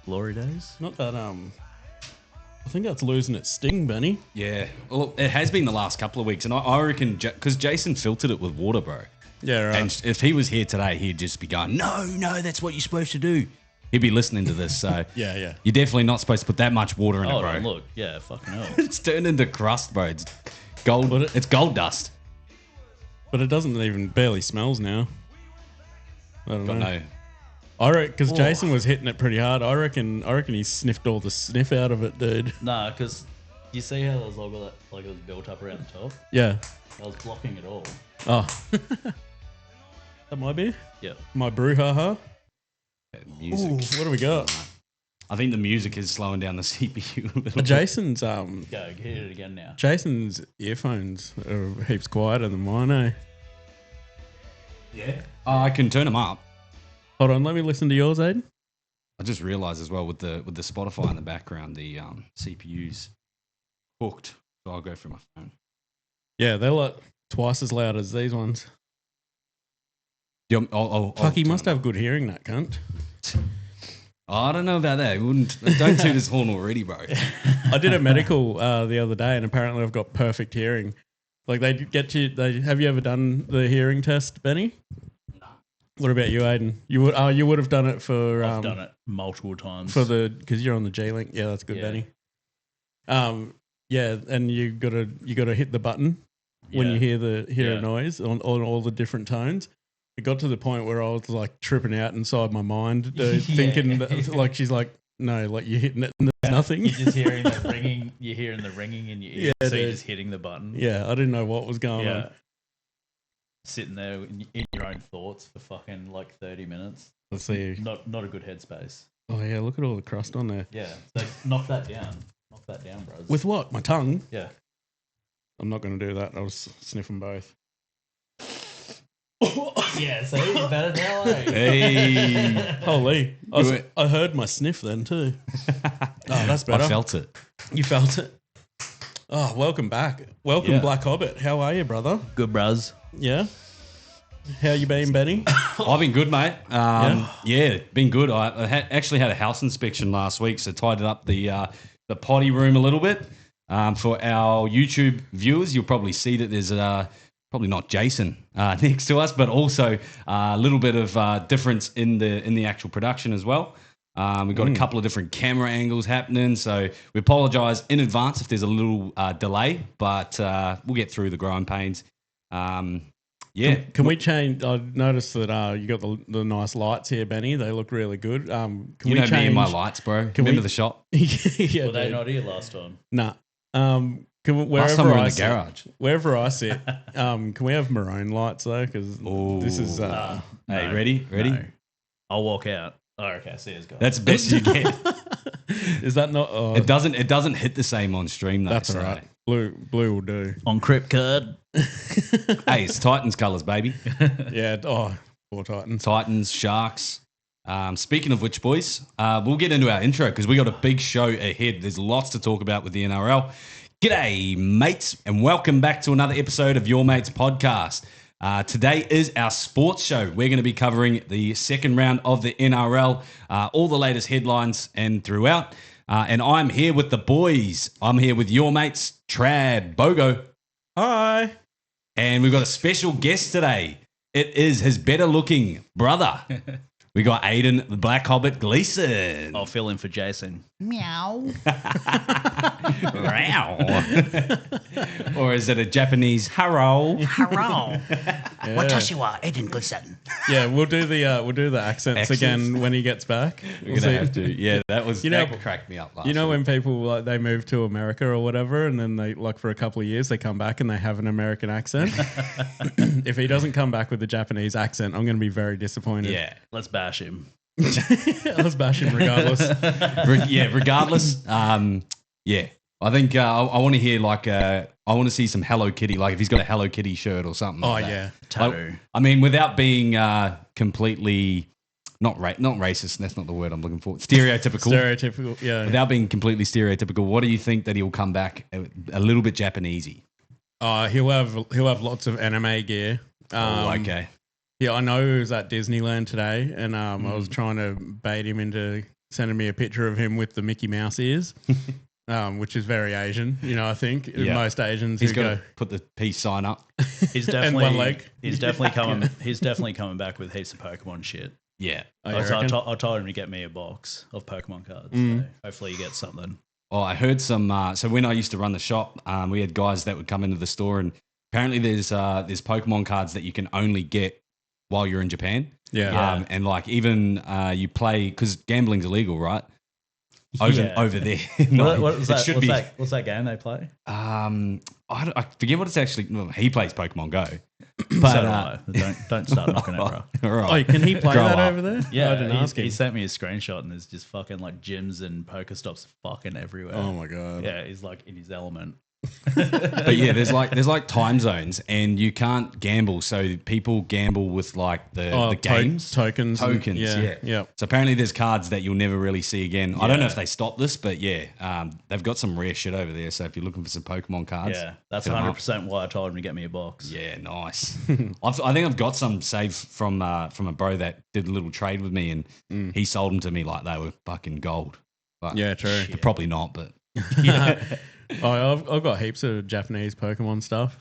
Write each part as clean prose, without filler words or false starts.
Glory days. Not that I think that's losing its sting, Benny. Yeah. Well, it has been the last couple of weeks, and I reckon because Jason filtered it with water, bro. Yeah, right. And if he was here today, he'd just be going, no, that's what you're supposed to do. He'd be listening to this, so yeah. You're definitely not supposed to put that much water in it, bro. Look, yeah, fucking hell. It's turned into crust, bro. It's gold. It's gold dust. But it doesn't even barely smells now. I don't know. No. I reckon because Jason was hitting it pretty hard. I reckon he sniffed all the sniff out of it, dude. Nah, because you see how there's all that, like it was built up around the top? Yeah. I was blocking it all. Oh. That might be? Yeah. My brouhaha. Music. Ooh, what do we got? I think the music is slowing down the CPU a little bit. Jason's Go, hit it again now. Jason's earphones are heaps quieter than mine, eh? Yeah. I can turn them up. Hold on, let me listen to yours, Aiden. I just realised as well with the Spotify in the background, the CPU's hooked, so I'll go through my phone. Yeah, they're like twice as loud as these ones. Yeah, Fuck, he must have good hearing, that cunt. I don't know about that. Don't toot his horn already, bro. I did a medical the other day, and apparently I've got perfect hearing. Like they get you. Have you ever done the hearing test, Benny? No. What about you, Aiden? You would have done it for. I've done it multiple times because you're on the G-Link. Yeah, that's good, Benny. Yeah, and you gotta hit the button when you hear a noise on all the different tones. It got to the point where I was like tripping out inside my mind, thinking that, like she's like, no, like you're hitting it and there's nothing. You're just hearing the ringing. You're hearing the ringing in your ear, so you're just hitting the button. Yeah, I didn't know what was going on. Sitting there in your own thoughts for fucking like 30 minutes. Let's see. Not a good headspace. Oh yeah, look at all the crust on there. Yeah, so knock that down. Knock that down, bros. With what? My tongue? Yeah. I'm not going to do that. I was sniffing both. Yeah, so you better now, eh? Hey. Holy. I heard my sniff then too. Oh, that's better. I felt it. You felt it? Oh, welcome back. Welcome, Black Hobbit. How are you, brother? Good, bros. Yeah? How you been, Benny? I've been good, mate. Yeah, been good. I actually had a house inspection last week, so tidied up the potty room a little bit. For our YouTube viewers, you'll probably see that there's probably not Jason next to us, but also a little bit of difference in the actual production as well. We've got a couple of different camera angles happening, so we apologise in advance if there's a little delay, but we'll get through the growing pains. Yeah. Can we change? I noticed that you got the nice lights here, Benny. They look really good. Can you we know change me and my lights, bro? Remember the shop? Yeah, Were they not here last time? Nah. Last time we were in the garage. Wherever I sit, can we have maroon lights though? Because this is. Hey, No, ready? No. I'll walk out. Oh, okay. See you guys. That's the best you get. Is that not? It doesn't hit the same on stream though. That's all right. Blue will do. On Crip Card. Hey, it's Titans colours, baby. Yeah. Oh, poor Titans. Titans, Sharks. Speaking of which, boys, we'll get into our intro because we got a big show ahead. There's lots to talk about with the NRL. G'day, mates, and welcome back to another episode of Your Mates Podcast. Today is our sports show. We're going to be covering the second round of the NRL, all the latest headlines and throughout. And I'm here with the boys. I'm here with your mates, Trad, Bogo. Hi. And we've got a special guest today. It is his better-looking brother. We got Aiden, the Black Hobbit, Gleeson. I'll fill in for Jason. Meow. Meow. Or is it a Japanese haro? Haro. Watashi wa Aiden Gleeson. Yeah, we'll do the accents again when he gets back. We're gonna have to. Yeah, that cracked me up last. You know week. when people they move to America or whatever, and then they for a couple of years they come back and they have an American accent. If he doesn't come back with a Japanese accent, I'm going to be very disappointed. Yeah, let's bash him. Let's bash him regardless. Regardless. Yeah, I think I want to hear I want to see some Hello Kitty, like if he's got a Hello Kitty shirt or something. Oh like yeah, tattoo. I mean, without being completely not racist. That's not the word I'm looking for. Stereotypical. Yeah. Without being completely stereotypical, what do you think that he'll come back a little bit Japanesey? He'll have lots of anime gear. Okay. Yeah, I know he was at Disneyland today, and I was trying to bait him into sending me a picture of him with the Mickey Mouse ears, which is very Asian. I think most Asians He's who got go to put the peace sign up. He's definitely one leg. He's definitely coming back with heaps of Pokemon shit. Yeah. Oh, I told him to get me a box of Pokemon cards. So hopefully you get something. Oh, I heard some. So when I used to run the shop, we had guys that would come into the store, and apparently there's Pokemon cards that you can only get while you're in Japan. Yeah. And like even you play because gambling's illegal, right? Over there. What was that? What's that game they play? I forget what it's actually. Well, he plays Pokemon Go. But so do I. Don't start knocking it, bro. Right. Oh, can he play that over there? Yeah, I didn't ask him. He sent me a screenshot, and there's just fucking like gyms and Pokestops fucking everywhere. Oh my god. Yeah, he's like in his element. But yeah, there's like time zones, and you can't gamble. So people gamble with like the games tokens. Yeah. So apparently there's cards that you'll never really see again. I don't know if they stopped this, but yeah, they've got some rare shit over there. So if you're looking for some Pokemon cards, yeah, that's 100% why I told him to get me a box. Yeah, nice. I think I've got some saved from a bro that did a little trade with me, and he sold them to me like they were fucking gold. But yeah, true. They're probably not, but Yeah. I've got heaps of Japanese Pokemon stuff.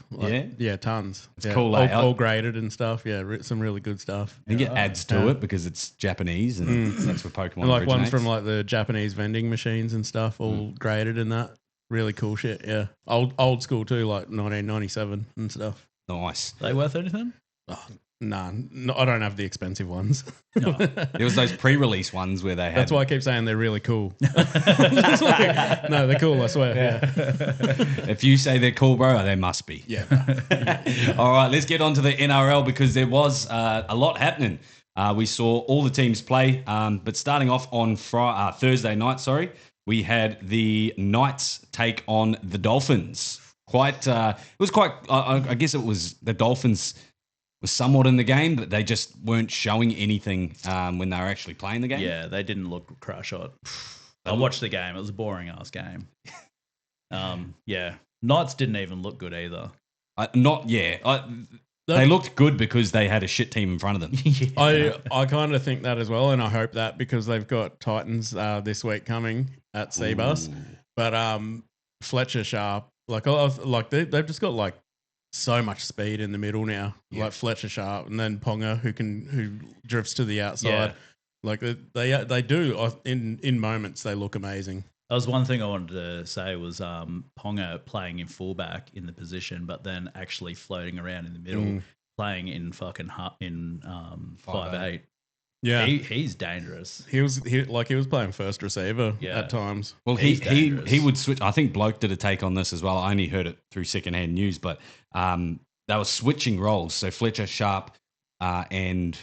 Yeah, tons. It's cool. All graded and stuff. Yeah, some really good stuff. I think it adds to it because it's Japanese and that's where Pokemon and like originates. ones from like the Japanese vending machines and stuff, all graded and that. Really cool shit. Yeah, old school too, like 1997 and stuff. Nice. Are they worth anything? Oh, no, I don't have the expensive ones. No. There was those pre-release ones where they had. That's why I keep saying they're really cool. No, they're cool. I swear. Yeah. If you say they're cool, bro, they must be. Yeah. All right, let's get on to the NRL because there was a lot happening. We saw all the teams play, but starting off on Thursday night, we had the Knights take on the Dolphins. I guess it was the Dolphins was somewhat in the game, but they just weren't showing anything when they were actually playing the game. Yeah, they didn't look crash hot. I watched the game. It was a boring ass game. Yeah, Knights didn't even look good either. They looked good because they had a shit team in front of them. I kind of think that as well, and I hope that because they've got Titans this week coming at Seabus. But Fletcher Sharp, they've just got like so much speed in the middle now, like Fletcher Sharp, and then Ponga who drifts to the outside. Yeah. Like they do in moments they look amazing. That was one thing I wanted to say was Ponga playing in fullback in the position, but then actually floating around in the middle, playing in fucking 5'8". Yeah, he's dangerous. He was playing first receiver at times. Well, he would switch. I think Bloke did a take on this as well. I only heard it through secondhand news, but they were switching roles. So Fletcher Sharp and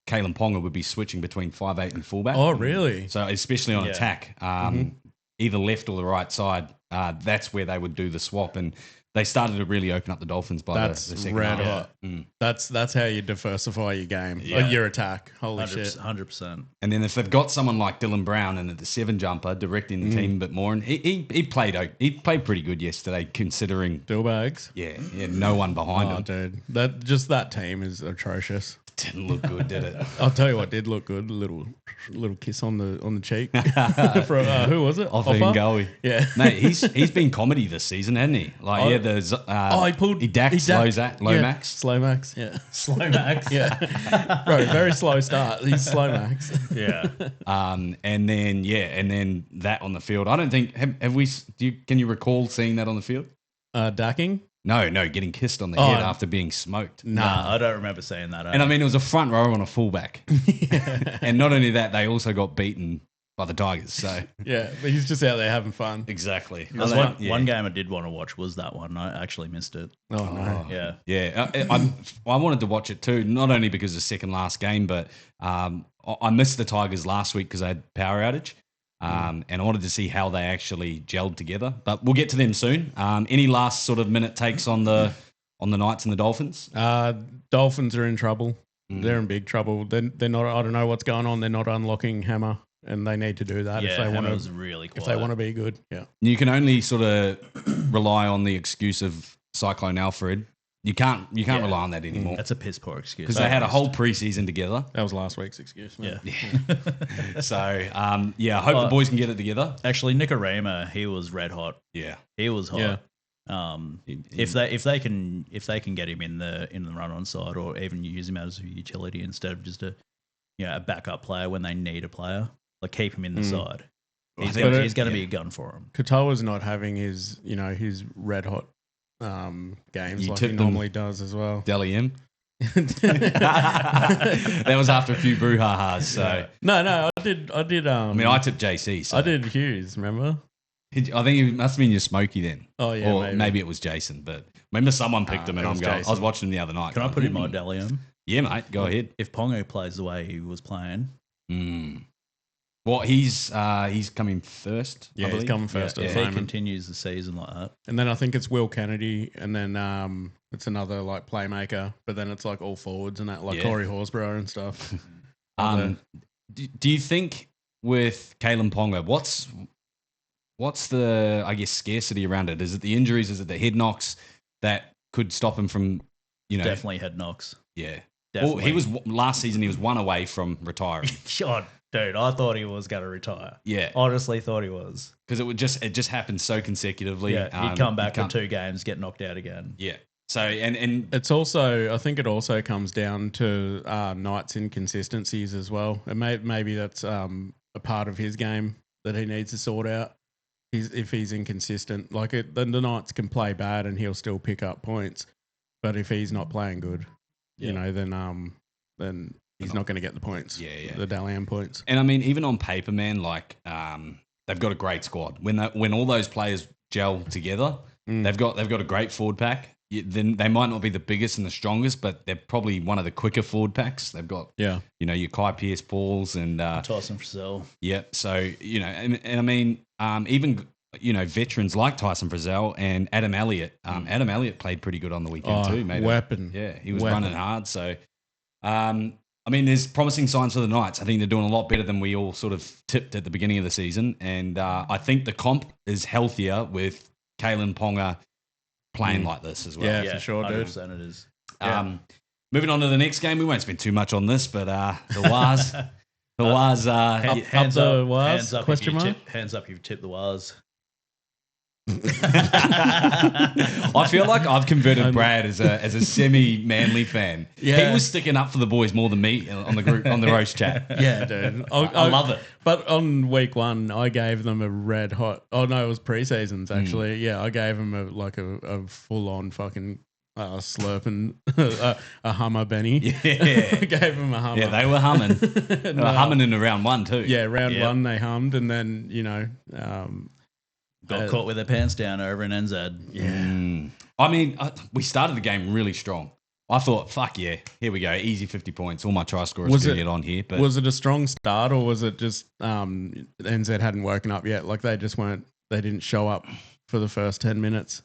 Kalen Ponga would be switching between 5'8" and fullback. Oh, really? So especially on attack, either left or the right side, that's where they would do the swap. And they started to really open up the Dolphins by the second half. That's how you diversify your game, your attack. Holy 100%, shit, 100%. And then if they've got someone like Dylan Brown and the 7 jumper directing the team a bit more, and he played pretty good yesterday considering Dillbags. Yeah, no one behind him. Dude, that team is atrocious. Didn't look good, did it? I'll tell you what did look good. A little kiss on the cheek from who was it? Offa? Yeah, mate. He's been comedy this season, hasn't he? Like he daxed Lomax. Slow Max. Yeah, Slow Max. Yeah, bro, very slow start. He's Slow Max. Yeah. And then that on the field. I don't think have we? Can you recall seeing that on the field? Dacking. No, getting kissed on the head after being smoked. Nah, I don't remember seeing that. And I mean, it was a front row on a fullback. And not only that, they also got beaten by the Tigers. So yeah, but he's just out there having fun. Exactly. One game I did want to watch was that one. I actually missed it. Oh no. Yeah. Yeah. I wanted to watch it too, not only because of the second last game, but I missed the Tigers last week because I had power outage. And I wanted to see how they actually gelled together. But we'll get to them soon. Any last sort of minute takes on the Knights and the Dolphins? Dolphins are in trouble. They're in big trouble. They're not. I don't know what's going on. They're not unlocking Hammer, and they need to do that if they want to. Really quiet. If they want to be good, yeah. You can only sort of rely on the excuse of Cyclone Alfred You can't rely on that anymore. That's a piss poor excuse. Because they had a whole preseason together. That was last week's excuse. Man. Yeah. So, I hope the boys can get it together. Actually, Nicarima, he was red hot. Yeah. He was hot. Yeah. If they can get him in the run on side, or even use him as a utility instead of just a backup player when they need a player, like keep him in the side. He's going to be a gun for him. Katoa's not having his red hot games like he normally does as well. Deli M. That was after a few brouhahas. So no, I did. I tipped JC. So. I did Hughes. Remember? I think it must have been your Smokey then. Oh yeah, or maybe it was Jason. But remember, someone picked him, and I was watching him the other night. Can I put him on Delium? Yeah, mate. Go ahead. If Pongo plays the way he was playing, Well, he's coming first. Yeah, he's coming first. If he continues the season like that, and then I think it's Will Kennedy, and then it's another like playmaker, but then it's like all forwards and that, like Corey Horsburgh and stuff. Do you think with Kalen Ponga, what's the scarcity around it? Is it the injuries? Is it the head knocks that could stop him from definitely head knocks. Yeah, definitely. Well, he was last season. He was one away from retiring. God. Dude, I thought he was going to retire. Yeah. Honestly thought he was. Because it just happened so consecutively. Yeah, he'd come back for 2 games, get knocked out again. Yeah. So, and it's also, I think it also comes down to Knight's inconsistencies as well. And maybe that's a part of his game that he needs to sort out. If he's inconsistent. Like the Knights can play bad and he'll still pick up points. But if he's not playing good, then he's not going to get the points. Yeah. The Dalian points. And I mean, even on paper, man, like they've got a great squad. When all those players gel together, they've got a great forward pack. Then they might not be the biggest and the strongest, but they're probably one of the quicker forward packs. They've got your Kai Pierce-Pauls and Tyson Frizzell. Yeah. So and I mean, even veterans like Tyson Frizzell and Adam Elliott. Adam Elliott played pretty good on the weekend too. Made weapon. He was running hard. So. I mean, there's promising signs for the Knights. I think they're doing a lot better than we all sort of tipped at the beginning of the season. And I think the comp is healthier with Kalen Ponga playing like this as well. Yeah, for sure, dude. 100% it is. Moving on to the next game. We won't spend too much on this, but the Waz. The Waz. Hands up, Waz? Question mark? Hands up, you've tipped the Waz. I feel like I've converted Brad as a semi-Manly fan. Yeah. He was sticking up for the boys more than me on the roast chat. Yeah, dude. I love it. But on week 1, I gave them a red hot. Oh no, it was pre-seasons actually. Yeah, I gave them a full-on fucking slurping a Hummer Benny. Yeah, I gave them a Hummer. Yeah, they were humming. They were humming in the round 1 too. Yeah, round 1 they hummed, and then got caught with their pants down over in NZ. Yeah. I mean, we started the game really strong. I thought, fuck yeah, here we go, easy 50 points. All my try scorers going to get on here. But was it a strong start, or was it just NZ hadn't woken up yet? Like they didn't show up for the first 10 minutes.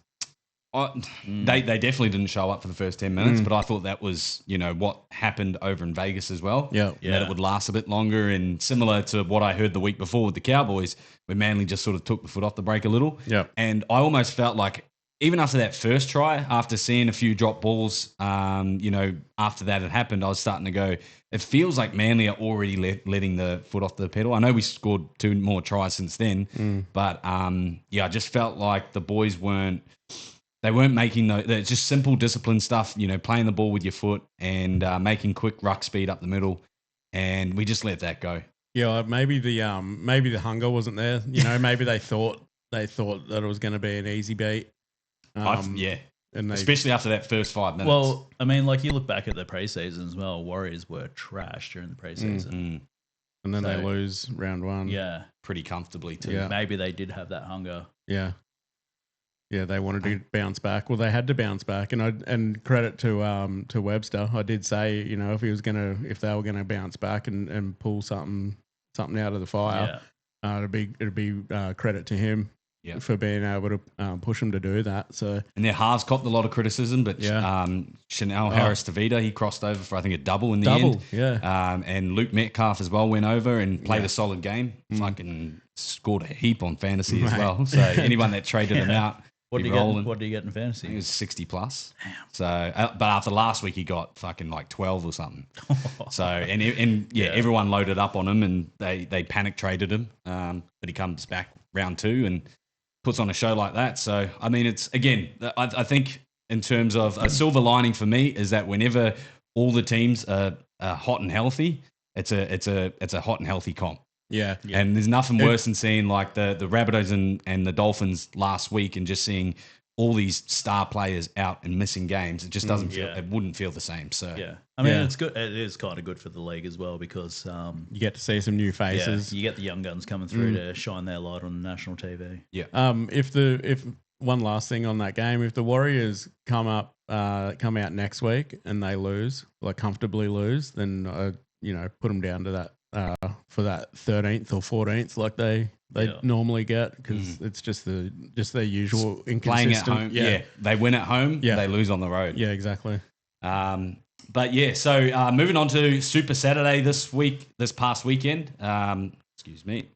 They definitely didn't show up for the first 10 minutes, but I thought that was, what happened over in Vegas as well. Yeah. That it would last a bit longer, and similar to what I heard the week before with the Cowboys, where Manly just sort of took the foot off the brake a little. Yeah. And I almost felt like, even after that first try, after seeing a few drop balls, after that had happened, I was starting to go, it feels like Manly are already letting the foot off the pedal. I know we scored 2 more tries since then, but I just felt like the boys weren't making it's just simple discipline stuff, playing the ball with your foot and making quick ruck speed up the middle, and we just let that go. Yeah, maybe the hunger wasn't there. Maybe they thought that it was going to be an easy beat. And especially after that first 5 minutes. Well, I mean, like you look back at the preseason as well. Warriors were trash during the preseason, and then they lose round 1. Yeah, pretty comfortably too. Yeah. Maybe they did have that hunger. Yeah. Yeah, they wanted to bounce back. Well, they had to bounce back, and credit to Webster. I did say, if they were gonna bounce back and pull something out of the fire, it'd be credit to him for being able to push them to do that. So, and their halves copped a lot of criticism, but Chanel Harris-Tavita, he crossed over for I think a double in the end. Yeah. And Luke Metcalf as well went over and played a solid game. Fucking scored a heap on fantasy as well. So anyone that traded him out. What do you get in I fantasy? think it was 60 plus. Damn. So, but after last week, he got fucking like 12 or something. So, everyone loaded up on him and they panic traded him. But he comes back round 2 and puts on a show like that. So, I mean, it's again, I think in terms of a silver lining for me is that whenever all the teams are hot and healthy, it's a hot and healthy comp. Yeah. And there's nothing worse than seeing like the Rabbitohs and the Dolphins last week and just seeing all these star players out and missing games. It just doesn't feel, it wouldn't feel the same. So, I mean, it's good. It is kind of good for the league as well because you get to see some new faces. You get the young guns coming through to shine their light on national TV. Yeah. If one last thing on that game, if the Warriors come out next week and they lose, like comfortably lose, then put them down to that for that 13th or 14th like they normally get because it's just their usual inconsistent. Playing at home, they win at home, they lose on the road. Yeah, exactly. But yeah, so moving on to Super Saturday this past weekend. Excuse me.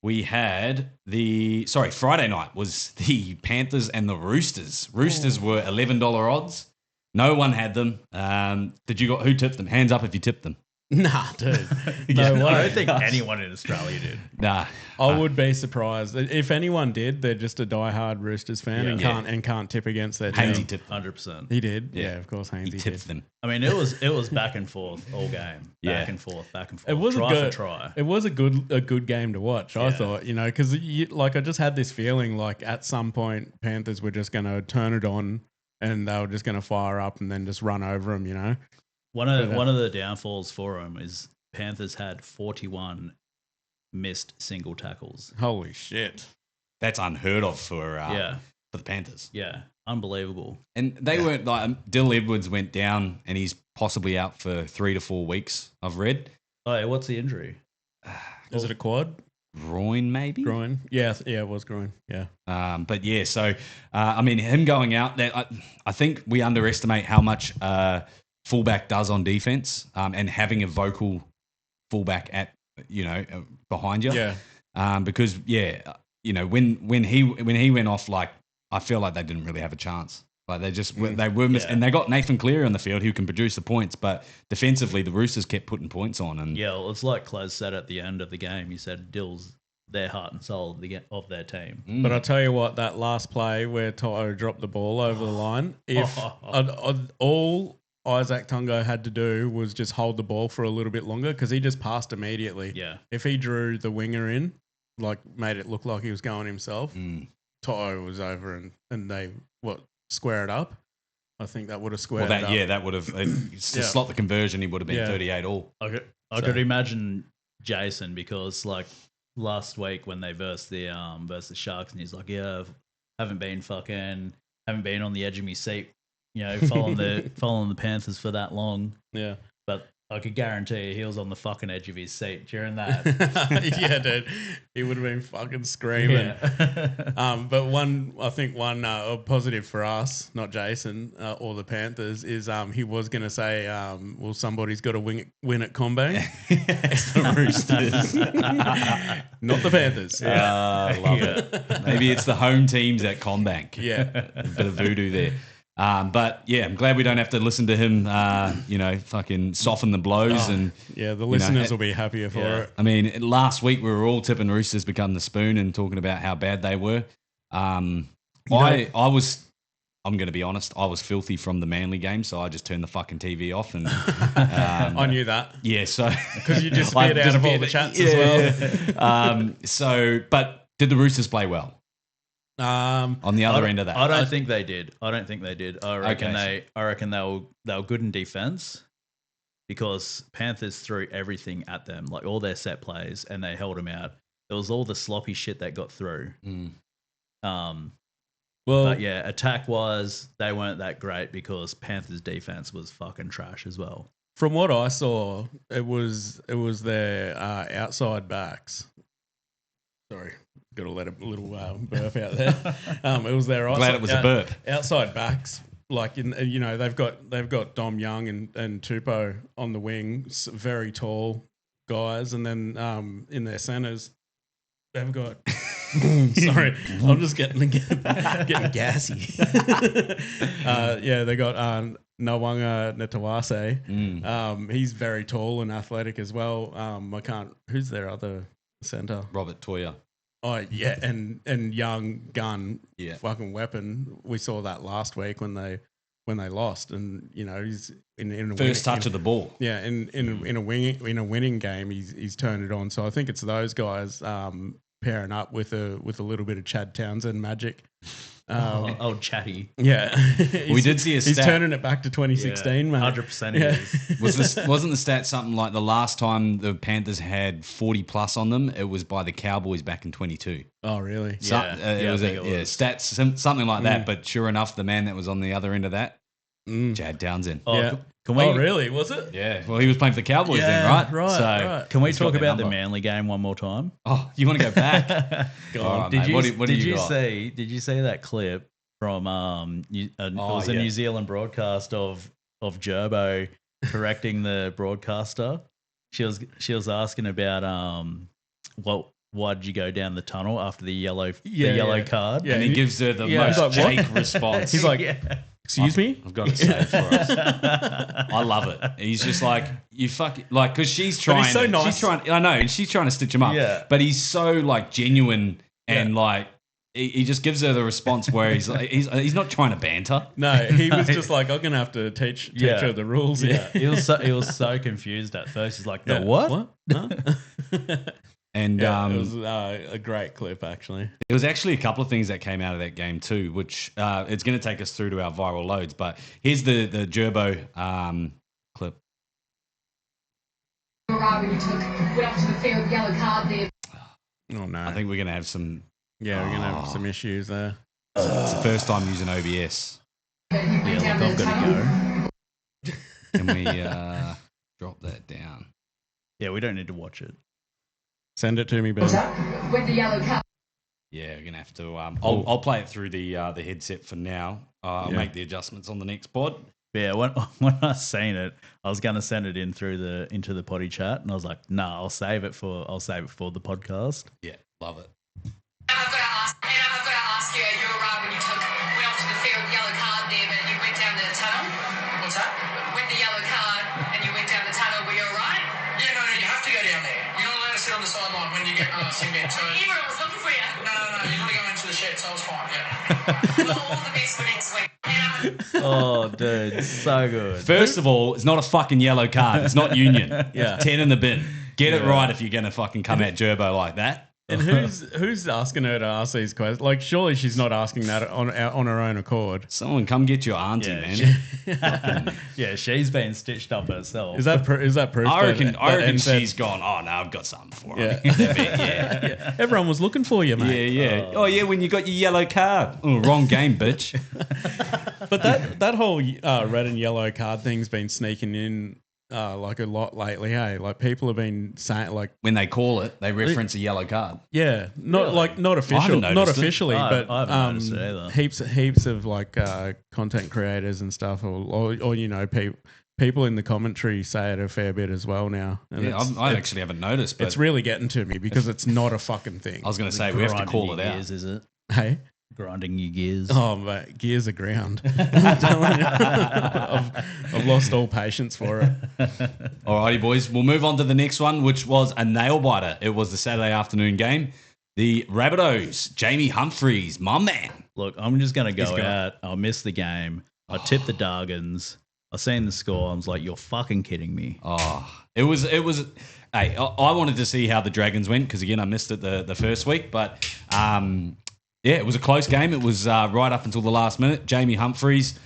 We had Friday night was the Panthers and the Roosters. Roosters were $11 odds. No one had them. Who tipped them? Hands up if you tipped them. Nah, dude. I don't think anyone in Australia did. Nah. I would be surprised. If anyone did, they're just a diehard Roosters fan and can't tip against their team. Hainsey tipped 100%. He did. Yeah, of course Hainsey He tipped them. I mean, it was back and forth all game. Back and forth. It was try for try. It was a good game to watch, I thought, because I just had this feeling like at some point Panthers were just going to turn it on and they were just going to fire up and then just run over them, One of the downfalls for them is Panthers had 41 missed single tackles. Holy shit. That's unheard of for the Panthers. Yeah, unbelievable. And they weren't like Dill Edwards went down and he's possibly out for 3 to 4 weeks, I've read. Oh, yeah, what's the injury? Is it a quad? Groin, maybe? Groin. Yeah, it was groin. Yeah. But yeah, so, I mean, him going out, I think we underestimate how much fullback does on defense and having a vocal fullback at, behind you. Yeah. Because, when he went off, like, I feel like they didn't really have a chance. Like they were and they got Nathan Cleary on the field who can produce the points, but defensively the Roosters kept putting points on. And it's like Close said at the end of the game. He said Dill's their heart and soul of their team. But I'll tell you what, that last play where Toto dropped the ball over the line, if all Isaac Tungo had to do was just hold the ball for a little bit longer because he just passed immediately. Yeah. If he drew the winger in, like made it look like he was going himself, Toto was over and they square it up. I think that would have squared it up. Yeah, that would have to slot the conversion. He would have been 38 all. I could imagine Jason because like last week when they versed the Sharks and he's like, haven't been on the edge of my seat, following the Panthers for that long. Yeah, but I could guarantee you he was on the fucking edge of his seat during that. Yeah, dude. He would have been fucking screaming. Yeah. But one positive for us, not Jason or the Panthers, is he was going to say, somebody's got to win at Combank. It's the Roosters. Not the Panthers. Love it. Maybe it's the home teams at Combank. Yeah. A bit of voodoo there. But yeah, I'm glad we don't have to listen to him, fucking soften the blows. And the listeners will be happier for it. I mean, last week we were all tipping Roosters become the spoon and talking about how bad they were. I'm going to be honest, I was filthy from the Manly game, so I just turned the fucking TV off. And I knew that. Yeah, so because you disappeared out of all the chats as well. But did the Roosters play well? On the other end of that, I don't think they did. I reckon they were good in defense because Panthers threw everything at them, like all their set plays, and they held them out. It was all the sloppy shit that got through. But yeah, attack wise, they weren't that great because Panthers defense was fucking trash as well. From what I saw, it was their outside backs. Sorry. Got to let a little burp out there. It was their glad it was a burp. Outside backs, like they've got Dom Young and Tupou on the wings, very tall guys, and then in their centers they've got Sorry, I'm just getting gassy. They got Nawanga Netawase. He's very tall and athletic as well. Who's their other centre? Robert Toya. Oh yeah, and young gun, Yeah. fucking weapon. We saw that last week when they lost, and he's in a First touch of the ball. Yeah, in a winning game, he's turned it on. So I think it's those guys pairing up with a little bit of Chad Townsend magic. Old Chatty. Yeah, We did see a He's stat. turning it back to 2016, man. 100% Yeah. Wasn't the stat something like the last time the Panthers had 40 plus on them, it was by the Cowboys back in 22. Oh, really? It was stats, something like that. But sure enough, the man that was on the other end of that, Chad Townsend. Oh, Yeah. can we, really? Was it? Yeah, well, he was playing for the Cowboys then, right? Right. Can we He's got talk their about the number. Manly game one more time? Oh, you want to go back? All right, Did mate. you What do you got? Did you see that clip from it was a New Zealand broadcast of Gerbo correcting the broadcaster? She was asking about why did you go down the tunnel after the yellow card? Yeah, And he gives her the he's most like, what? Jake response. He's like, excuse me? I've got it saved for us. I love it. He's just like, you fucking, like, because she's trying. he's so nice. I know, and she's trying to stitch him up. Yeah. But he's so like genuine and like he just gives her the response where he's like, he's not trying to banter. No, he was just like, I'm gonna have to teach her the rules. Yeah, he was so confused at first. He's like, Yeah. what? Huh? And it was a great clip, actually. there was actually a couple of things that came out of that game too, which it's going to take us through to our viral loads. But here's the Gerbo clip. Right when you went off to the field, yellow card there. Oh no, I think we're going to have some. we're gonna have some issues there. It's the first time using OBS. But he went down to I've the got tunnel. to go. Can we drop that down? Yeah, we don't need to watch it. Send it to me, Ben. With the yellow card. Yeah, we're gonna have to. I'll play it through the headset for now. I'll make the adjustments on the next pod. Yeah, when I seen it, I was gonna send it into the potty chat, and I was like, nah, I'll save it for the podcast. Yeah, love it. I've got to ask you, you were right when you went off to the field, yellow card there, but you went down the tunnel. What's that? With the yellow card, and you went down the tunnel, were you all right? Yeah, no, you have to go down there. You're not allowed to sit on the sideline when you get cement. So Everyone was looking for you. no, you've got to go into the shed. So I was fine. Yeah. Well, all the best for next week. Oh, dude, so good. First of all, it's not a fucking yellow card. It's not union. Yeah. 10 in the bin. Get it right if you're gonna fucking come at Gerbo like that. And who's asking her to ask these questions? Like, surely she's not asking that on her own accord. Someone come get your auntie, man. Yeah, she's been stitched up herself. Is that proof? I reckon NSAID's she's gone, oh, no, I've got something for Yeah. her. Yeah. Everyone was looking for you, mate. Yeah. Oh, yeah, when you got your yellow card. Oh, wrong game, bitch. But that whole red and yellow card thing's been sneaking in like a lot lately. Hey, like people have been saying like, When they call it, they reference a yellow card. yeah, not Really? like not official, haven't not noticed it. officially, but I haven't noticed it either. heaps of like content creators and stuff, or people in the commentary say it a fair bit as well now. And Yeah, I actually haven't noticed, but it's really getting to me because it's not a fucking thing. I was going to say, we have to Grinding call your it out. gears, is it? Hey. Grinding your gears. Oh, mate, gears are ground. I'm telling you. I've lost all patience for it. Alrighty, boys. We'll move on to the next one, which was a nail biter. It was the Saturday afternoon game. The Rabbitohs, Jamie Humphries, my man. Look, I'm just going to He's go gone. out. I'll miss the game. I tipped the Dargans. I seen the score. I was like, you're fucking kidding me. Oh, it was. Hey, I wanted to see how the Dragons went because again, I missed it the first week, but yeah, it was a close game. It was right up until the last minute. Jamie Humphries,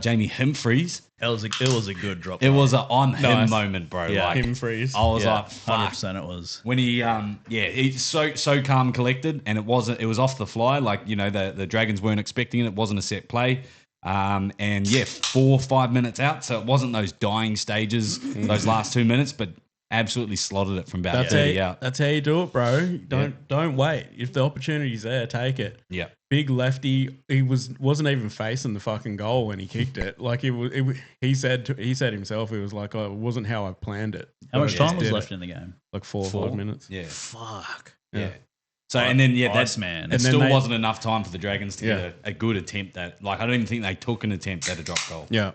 Jamie Humphries. It was a good drop. It was a I'm him Nice. moment, bro. Yeah. Like, Him freeze. I was like, fuck. 100% it was. When he, he's so calm and collected, and it was off the fly. Like, you know, the Dragons weren't expecting it. It wasn't a set play. And yeah, 4 or 5 minutes out. So it wasn't those dying stages, those last 2 minutes, but absolutely slotted it from about 30 out. That's how you do it, bro. Don't wait. If the opportunity's there, take it. Yeah. Big lefty. He wasn't even facing the fucking goal when he kicked it. Like he said himself, it was like, oh, it wasn't how I planned it. How much But I time just was did left it. in the game? Like 4 or 5 minutes. Yeah. Fuck. Yeah. So and then Iceman. it still wasn't enough time for the Dragons to get a good attempt at. Like I don't even think they took an attempt at a drop goal. Yeah,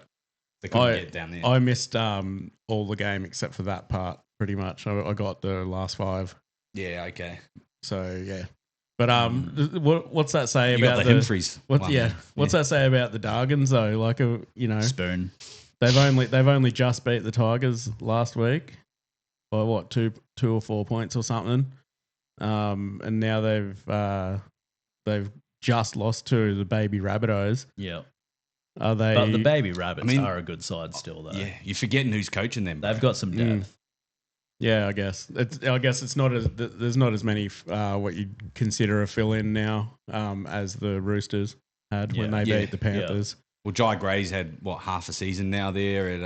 they couldn't get down there. I missed all the game except for that part. Pretty much, I got the last 5. Yeah, okay. So yeah, but what's that say You about got the Humphreys? What's that say about the Dargans though? Like Spoon. They've only just beat the Tigers last week by what 2 or 4 points or something, and now they've just lost to the Baby Rabbitohs. Yeah. Are they? But the Baby Rabbits are a good side still, though. Yeah, you're forgetting who's coaching them. They've got some depth. Yeah, I guess it's not as there's not as many what you'd consider a fill in now as the Roosters had when they beat the Panthers. Well, Jai Gray's had half a season now there at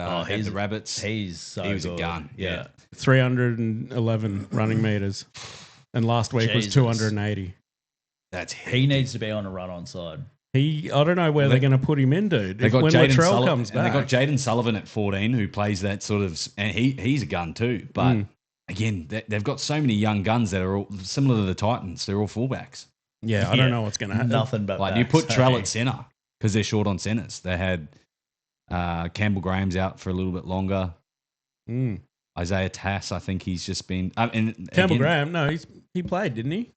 the Rabbits. He was a gun. Yeah. 311 running meters, and last week was 280. He needs to be on a run on side. I don't know where they're going to put him in, dude. They got when Latrell comes back, they got Jaden Sullivan at 14, who plays that sort of, and he's a gun too. But again, they've got so many young guns that are all similar to the Titans. They're all fullbacks. Yeah, I don't know what's going to happen. Nothing but like you put Trell at centre because they're short on centres. They had Campbell Graham's out for a little bit longer. Isaiah Tass, I think he's just been. Campbell Graham, no, he played, didn't he?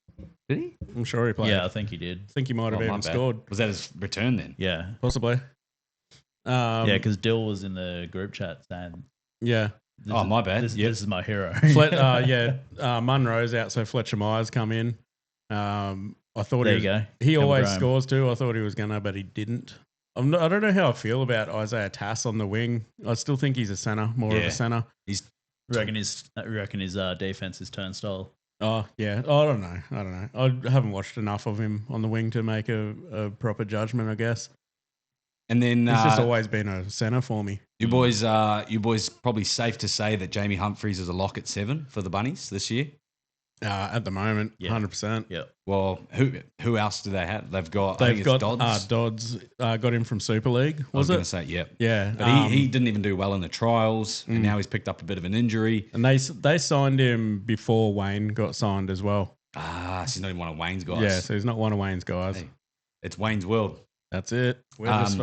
Did he? I'm sure he played. Yeah, I think he did. I think he might have even scored. Was that his return then? Yeah, possibly. Yeah, because Dill was in the group chat saying, "Yeah, my bad. This is my hero." Munro's out, so Fletcher Myers come in. I thought he always scores too. I thought he was gonna, but he didn't. I don't know how I feel about Isaiah Tass on the wing. I still think he's a centre, more of a centre. Reckon his defense is turnstile. Oh yeah, I don't know. I haven't watched enough of him on the wing to make a proper judgment, I guess. And then he's just always been a centre for me. You boys probably safe to say that Jamie Humphries is a lock at 7 for the Bunnies this year. At the moment, 100%. Yeah. Well, who else do they have? They've got Dodds. Dodds got him from Super League. Was it? I was going to say, yeah. But he didn't even do well in the trials, and now he's picked up a bit of an injury. And they signed him before Wayne got signed as well. So he's not even one of Wayne's guys. Yeah, so he's not one of Wayne's guys. Hey, it's Wayne's world. That's it. We're just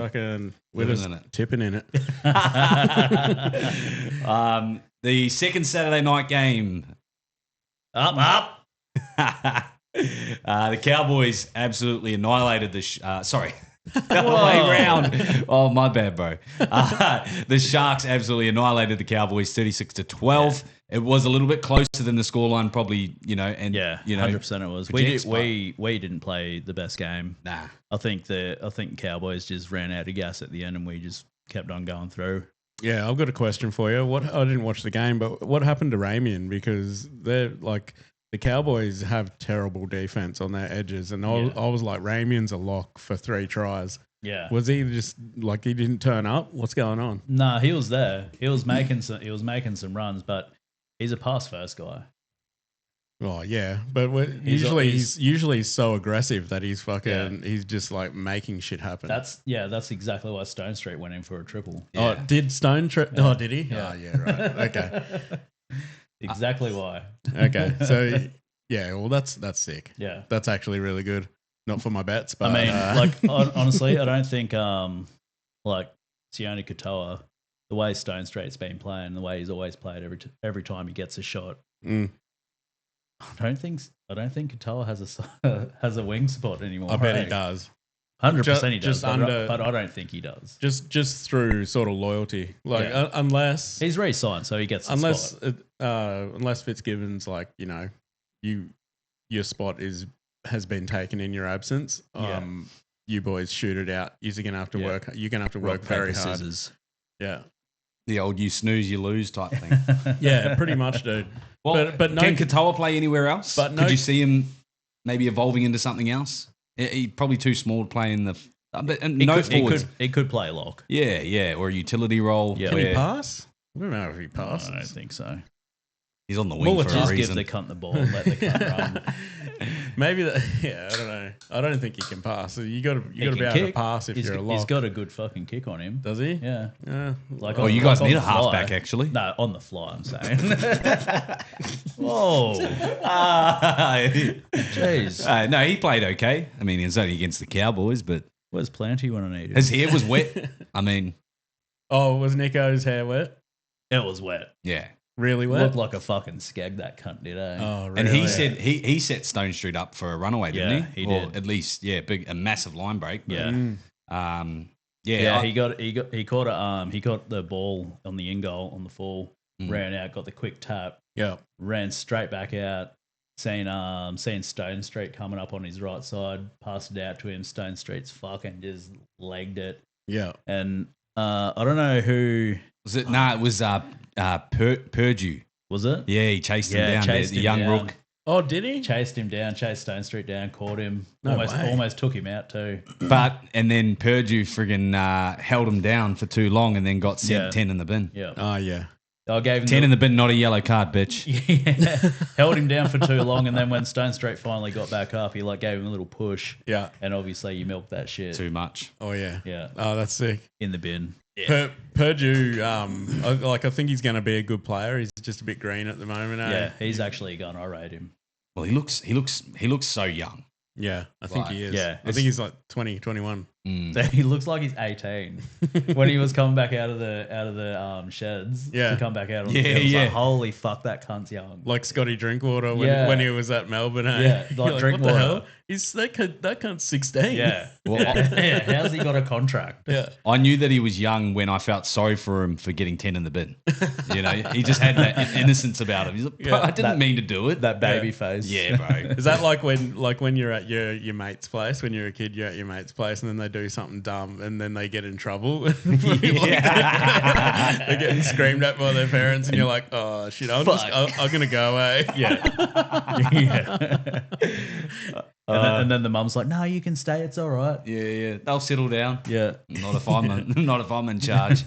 tipping in it. The second Saturday night game. Up. The Cowboys absolutely annihilated the other way around. Oh, my bad, bro. The Sharks absolutely annihilated the Cowboys 36-12. Yeah. It was a little bit closer than the scoreline, probably, 100% it was. We didn't play the best game. Nah. I think Cowboys just ran out of gas at the end and we just kept on going through. Yeah, I've got a question for you. I didn't watch the game, but what happened to Ramian? Because they're like the Cowboys have terrible defense on their edges, and I was like, Ramian's a lock for 3 tries. Yeah, was he just like he didn't turn up? What's going on? No, he was there. He was making some runs, but he's a pass first guy. Oh yeah, but he's so aggressive that he's he's just like making shit happen. That's exactly why Stone Street went in for a triple. Yeah. Oh, did Stone? Oh, did he? Yeah. Oh, yeah, right. Okay. Exactly why. Okay, so yeah, well that's sick. Yeah, that's actually really good. Not for my bets, but I mean, honestly, I don't think like Sione Katoa, the way Stone Street's been playing, the way he's always played every time he gets a shot. I don't think Katoa has a wing spot anymore. I bet he does. 100% he does, but I don't think he does. Just through sort of loyalty, unless he's re-signed, so he gets the spot. Unless Fitzgibbon's like your spot has been taken in your absence. You boys shoot it out. You're gonna have to work. You're gonna have to work very hard. Scissors. Yeah, the old you snooze, you lose type thing. Yeah, pretty much, dude. Well, but can Katoa play anywhere else? But could you see him maybe evolving into something else? He's probably too small to play in the. He could play lock. Yeah, or a utility role. Yeah. Can he pass? I don't know if he passes. I don't think so. He's on the wing for a Just give reason. the cunt the ball and let the cunt run. Maybe that. Yeah, I don't know. I don't think he can pass. You got to be able to pass if you're a lock. He's got a good fucking kick on him. Does he? Yeah. Like Oh, you guys on need the a fly. halfback, actually. No, on the fly, I'm saying. Whoa. Jeez. No, he played okay. I mean, it's only against the Cowboys, but Where's Planty when I need his him? hair was wet. I mean, Oh, was Nico's hair wet? It was wet. yeah. Really wet? Looked like a fucking skeg, that cunt did, eh? Oh, really? And he said he set Stone Street up for a runaway, didn't Yeah, he? he Or did. at least, a massive line break. But, Yeah. yeah. He caught the ball on the in goal on the fall, ran out, got the quick tap, Yeah. ran straight back out. Seen Stone Street coming up on his right side, passed it out to him. Stone Street's fucking just legged it. Yeah. And I don't know who Was it? No, it was Purdue. was it. Yeah, he chased him Yeah, down. chased The him young down. rook. Oh, did he? Chased him down, chased Stone Street down, caught him. No way. Almost took him out too. And then Purdue friggin' held him down for too long and then got sent Yeah. 10 in the bin. Yeah. Oh, yeah. I gave him 10 in the bin, not a yellow card, bitch. Yeah. Held him down for too long, and then when Stone Street finally got back up, he gave him a little push. Yeah. And obviously you milked that shit. Too much. Oh, yeah. Yeah. Oh, that's sick. In the bin. Purdue, I think he's going to be a good player. He's just a bit green at the moment. Eh? Yeah, he's actually gone. I rate him. Well, he looks so young. Yeah, I think he is. Yeah. I think he's like 20, 21. So he looks like he's 18 when he was coming back out of the sheds. Yeah. to come back out on the Yeah, field. It's yeah. like, holy fuck, that cunt's young. Like Scotty Drinkwater Yeah. when he was at Melbourne. Eh? Yeah, like You're what Drinkwater. the hell? He's that cunt's 16. Yeah. Well, Yeah. How's he got a contract? Yeah. I knew that he was young when I felt sorry for him for getting 10 in the bin. You know, he just had that innocence about him. He's like, Yeah, I didn't mean to do it. That baby face. Yeah, bro. Is that like when you're at your mate's place, when you're a kid, you're at your mate's place and then they do something dumb and then they get in trouble? They're getting screamed at by their parents and you're like, oh shit, I'm going to go away. Yeah. And then the mum's like, no, you can stay. It's all right. Yeah. They'll settle down. Yeah. Not if I'm in charge.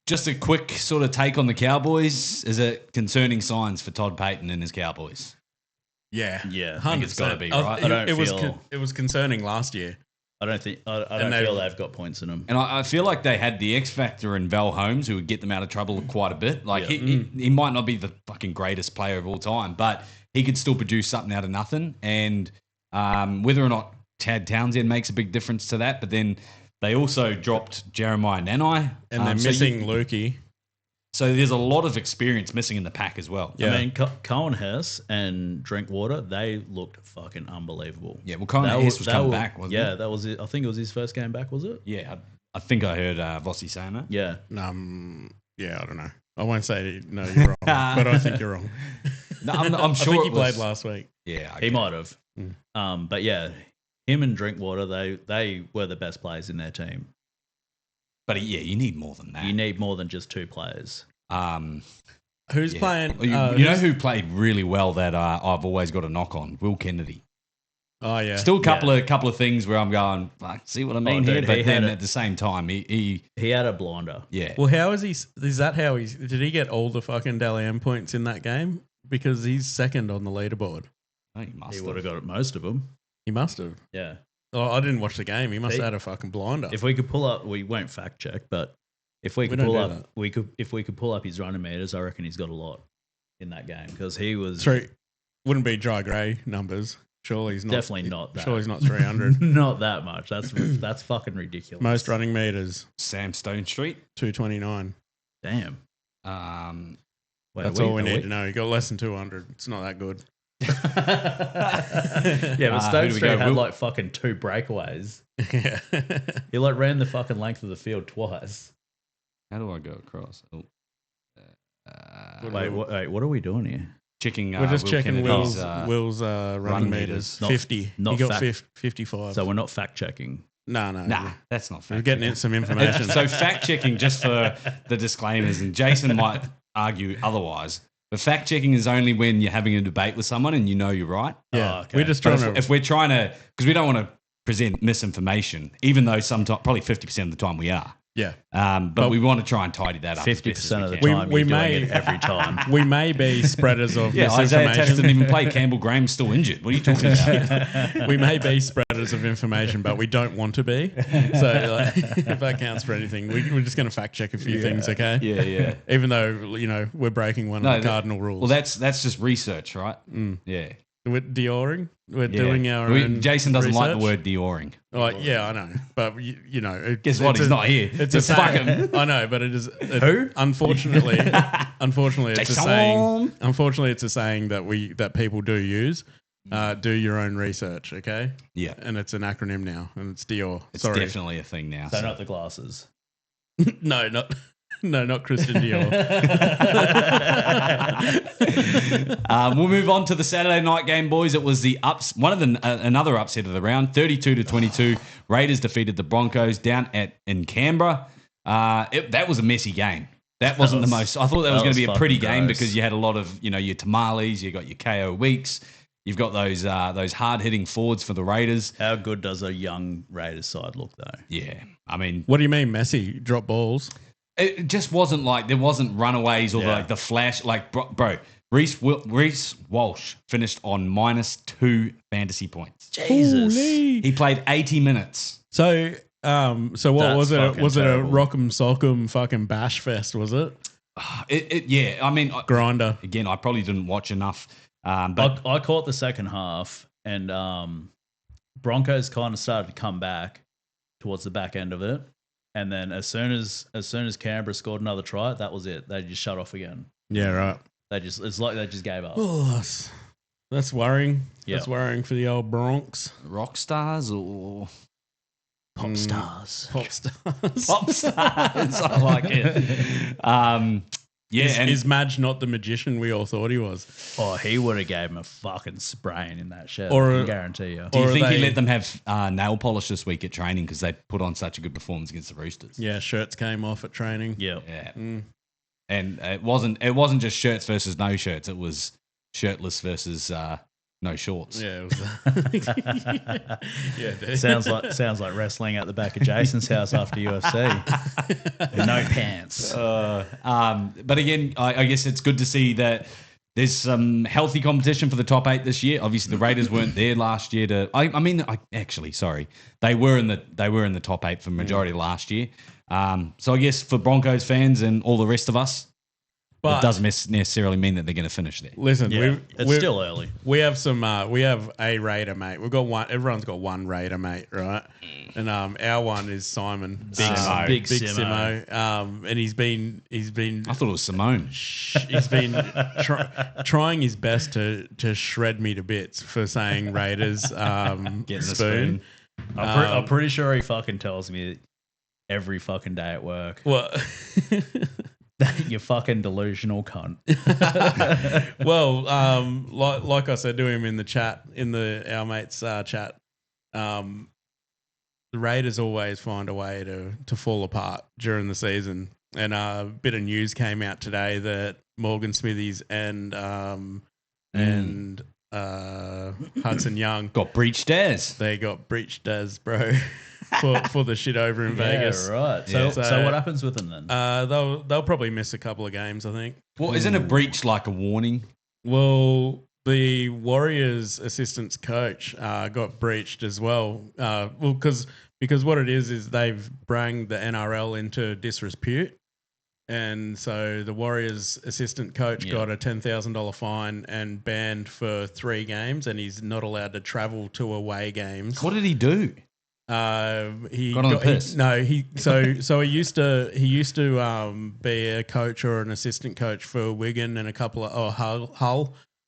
Just a quick sort of take on the Cowboys. Is it concerning signs for Todd Payton and his Cowboys? Yeah. Yeah. I think it's got to be, right? It was concerning last year. I don't feel they've got points in them. And I feel like they had the X factor in Val Holmes, who would get them out of trouble quite a bit. Like he might not be the fucking greatest player of all time, but he could still produce something out of nothing. And whether or not Tad Townsend makes a big difference to that, but then they also dropped Jeremiah Nanai. And they're missing Lukey. So there's a lot of experience missing in the pack as well. Yeah. I mean, Cohen Hess and Drinkwater, they looked fucking unbelievable. Yeah, well, Cohen Hess was coming back, wasn't yeah, it? that was it. I think it was his first game back, was it? Yeah, I think I heard Vossi saying that. Yeah. Yeah, I don't know. I won't say no, you're wrong, but I think you're wrong. No, I'm sure I think he it played was- last week. Yeah, He might have. But yeah, him and Drinkwater, they were the best players in their team. But yeah, you need more than that. You need more than just two players. Who's Yeah. playing? You know who played really well that I've always got a knock on? Will Kennedy. Oh yeah. Still a couple of things where I'm going, fuck, see what I mean dude, here? But he then had at the same time, he He had a blinder. yeah. Well, how is he? Is that how he's? Did he get all the fucking Dally M points in that game? Because he's second on the leaderboard. I think he must He have. would have got most of them. He must have. Yeah. Oh, I didn't watch the game. He must He- have had a fucking blinder. If we could pull up, we won't fact check, but if we could don't pull do up, that. if we could pull up his running meters, I reckon he's got a lot in that game because he was wouldn't be dry grey numbers. Surely he's not. definitely not that. Surely he's not 300. Not that much. That's fucking ridiculous. Most running meters, Sam Stone Street. 229. Damn. Wait, That's all we need to know. You got less than 200. It's not that good. Yeah, but who Stone do we Street go? had Will- like fucking 2 breakaways. Yeah. He like ran the fucking length of the field twice. How do I go across? Oh. Wait, what are we doing here? Checking. We're just Will checking Kennedy's, Will's running meters. Not- 50. not he got fact- 55. So we're not fact checking. No. Nah, that's not fair. We're getting some information. So fact checking, just for the disclaimers, and Jason might argue otherwise, but fact checking is only when you're having a debate with someone and you know you're right. Yeah. Oh, okay. We're just But trying to. if we're trying to, because we don't want to present misinformation, even though sometimes, probably 50% of the time we are. Yeah. But we want to try and tidy that up. 50% of the time. time, We you're may- doing it every time. We may be spreaders of Yeah, Isaiah Tass didn't misinformation. even play. Campbell Graham's still injured. What are you talking about? We may be spreaders of information, but we don't want to be. So if that counts for anything, we're just going to fact check a few things, okay? Yeah. Even though, we're breaking one of the cardinal rules. Well, that's just research, right? Yeah. We're Dioring. We're doing our own Jason doesn't like the research. word Dioring. Oh, yeah, I know. But, Guess what? He's not here. It's a Fuck saying. him. I know, but it is. Who? Unfortunately, it's a Jason. saying. Unfortunately, it's a saying that people do use. Do your own research, okay? Yeah. And it's an acronym now, and it's Dior. It's Sorry. definitely a thing now. So not the glasses. No, not Christian Dior. We'll move on to the Saturday night game, boys. It was the another upset of the round, 32-22. Raiders defeated the Broncos down in Canberra. That was a messy game. That wasn't the most. I thought that was going to be a pretty game because you had a lot of your tamales, you got your KO Weeks, you've got those hard hitting forwards for the Raiders. How good does a young Raiders side look though? Yeah, I mean, What do you mean, messy? Drop balls? it just wasn't like there wasn't runaways or like the flash. Like bro, Reece Walsh finished on -2 fantasy points. Jesus. Holy. He played 80 minutes. So what That's was it? fucking Was it a terrible. rock'em sock'em fucking bash fest? Was it Yeah, I mean, grinder? again, I probably didn't watch enough. But I caught the second half, and Broncos kind of started to come back towards the back end of it, and then as soon as Canberra scored another try, that was it. They just shut off again. Yeah, right. It's like they just gave up. Oh, that's worrying. Yeah. That's worrying for the old Bronx. rock stars or Pop stars. Pop stars. pop stars, I like it. Yeah, Is Madge not the magician we all thought he was? Oh, he would have gave him a fucking spraying in that shed. Or I a- can guarantee you. do you or think he they- let them have nail polish this week at training because they put on such a good performance against the Roosters? Yeah, shirts came off at training. Yeah. Yeah. And it wasn't just shirts versus no shirts. It was shirtless versus no shorts. Yeah, it was. Yeah, dude. Sounds like wrestling at the back of Jason's house after UFC. With no pants. But again, I guess it's good to see that there's some healthy competition for the top 8 this year. Obviously, the Raiders weren't there last year. They were in the top 8 for the majority of last year. So I guess for Broncos fans and all the rest of us, But it doesn't necessarily mean that they're going to finish there. listen, Yeah, it's we've still early. we have some. We have a Raider mate. We've got one. Everyone's got one Raider mate, right? And our one is Simon, Big Big Simo. Simo. And he's been I thought it was Simone. he's been trying his best to shred me to bits for saying Raiders. Getting the Spoon. I'm pretty sure he fucking tells me every fucking day at work. Well, You fucking delusional cunt. well, like I said to him in the chat, our mates chat, the Raiders always find a way to fall apart during the season. And a bit of news came out today that Morgan Smithies and Hudson Young Got breached as. they got breached as bro for the shit over in Vegas. Yeah, right. So, Yeah. so what happens with them then? They'll probably miss a couple of games, I think. Well, isn't a breach like a warning? Well, the Warriors' assistants coach got breached as well. Because what it is they've brought the NRL into disrepute. And so the Warriors' assistant coach got a $10,000 fine and banned for 3 games, and he's not allowed to travel to away games. What did he do? He Got on the piss? So he used to be a coach or an assistant coach for Wigan and a couple of Hull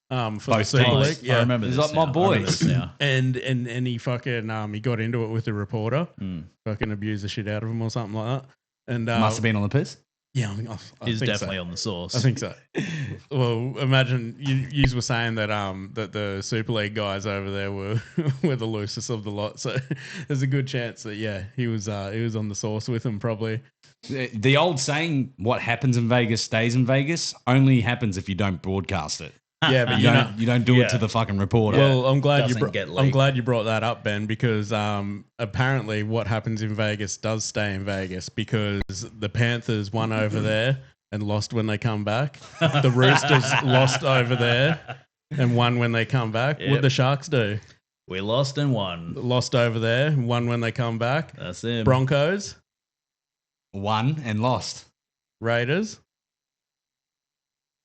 for the Both Super teams. League. I Yeah, remember He's this like my now. I remember boys. this now. and he fucking he got into it with the reporter, Mm. fucking abused the shit out of him or something like that. And Must have been on the piss. yeah, I He's think definitely so. on the sauce. I think so. Well, imagine you were saying that that the Super League guys over there were were the loosest of the lot. So there's a good chance that he was on the sauce with them probably. The old saying, what happens in Vegas stays in Vegas, only happens if you don't broadcast it. Yeah, but You don't do it to the fucking reporter. Well, I'm glad Doesn't you brought that up, Ben, because apparently what happens in Vegas does stay in Vegas because the Panthers won over there and lost when they come back. The Roosters lost over there and won when they come back. Yep. What'd the Sharks do? We lost and won. Lost over there and won when they come back. That's him. Broncos, Won and lost. Raiders,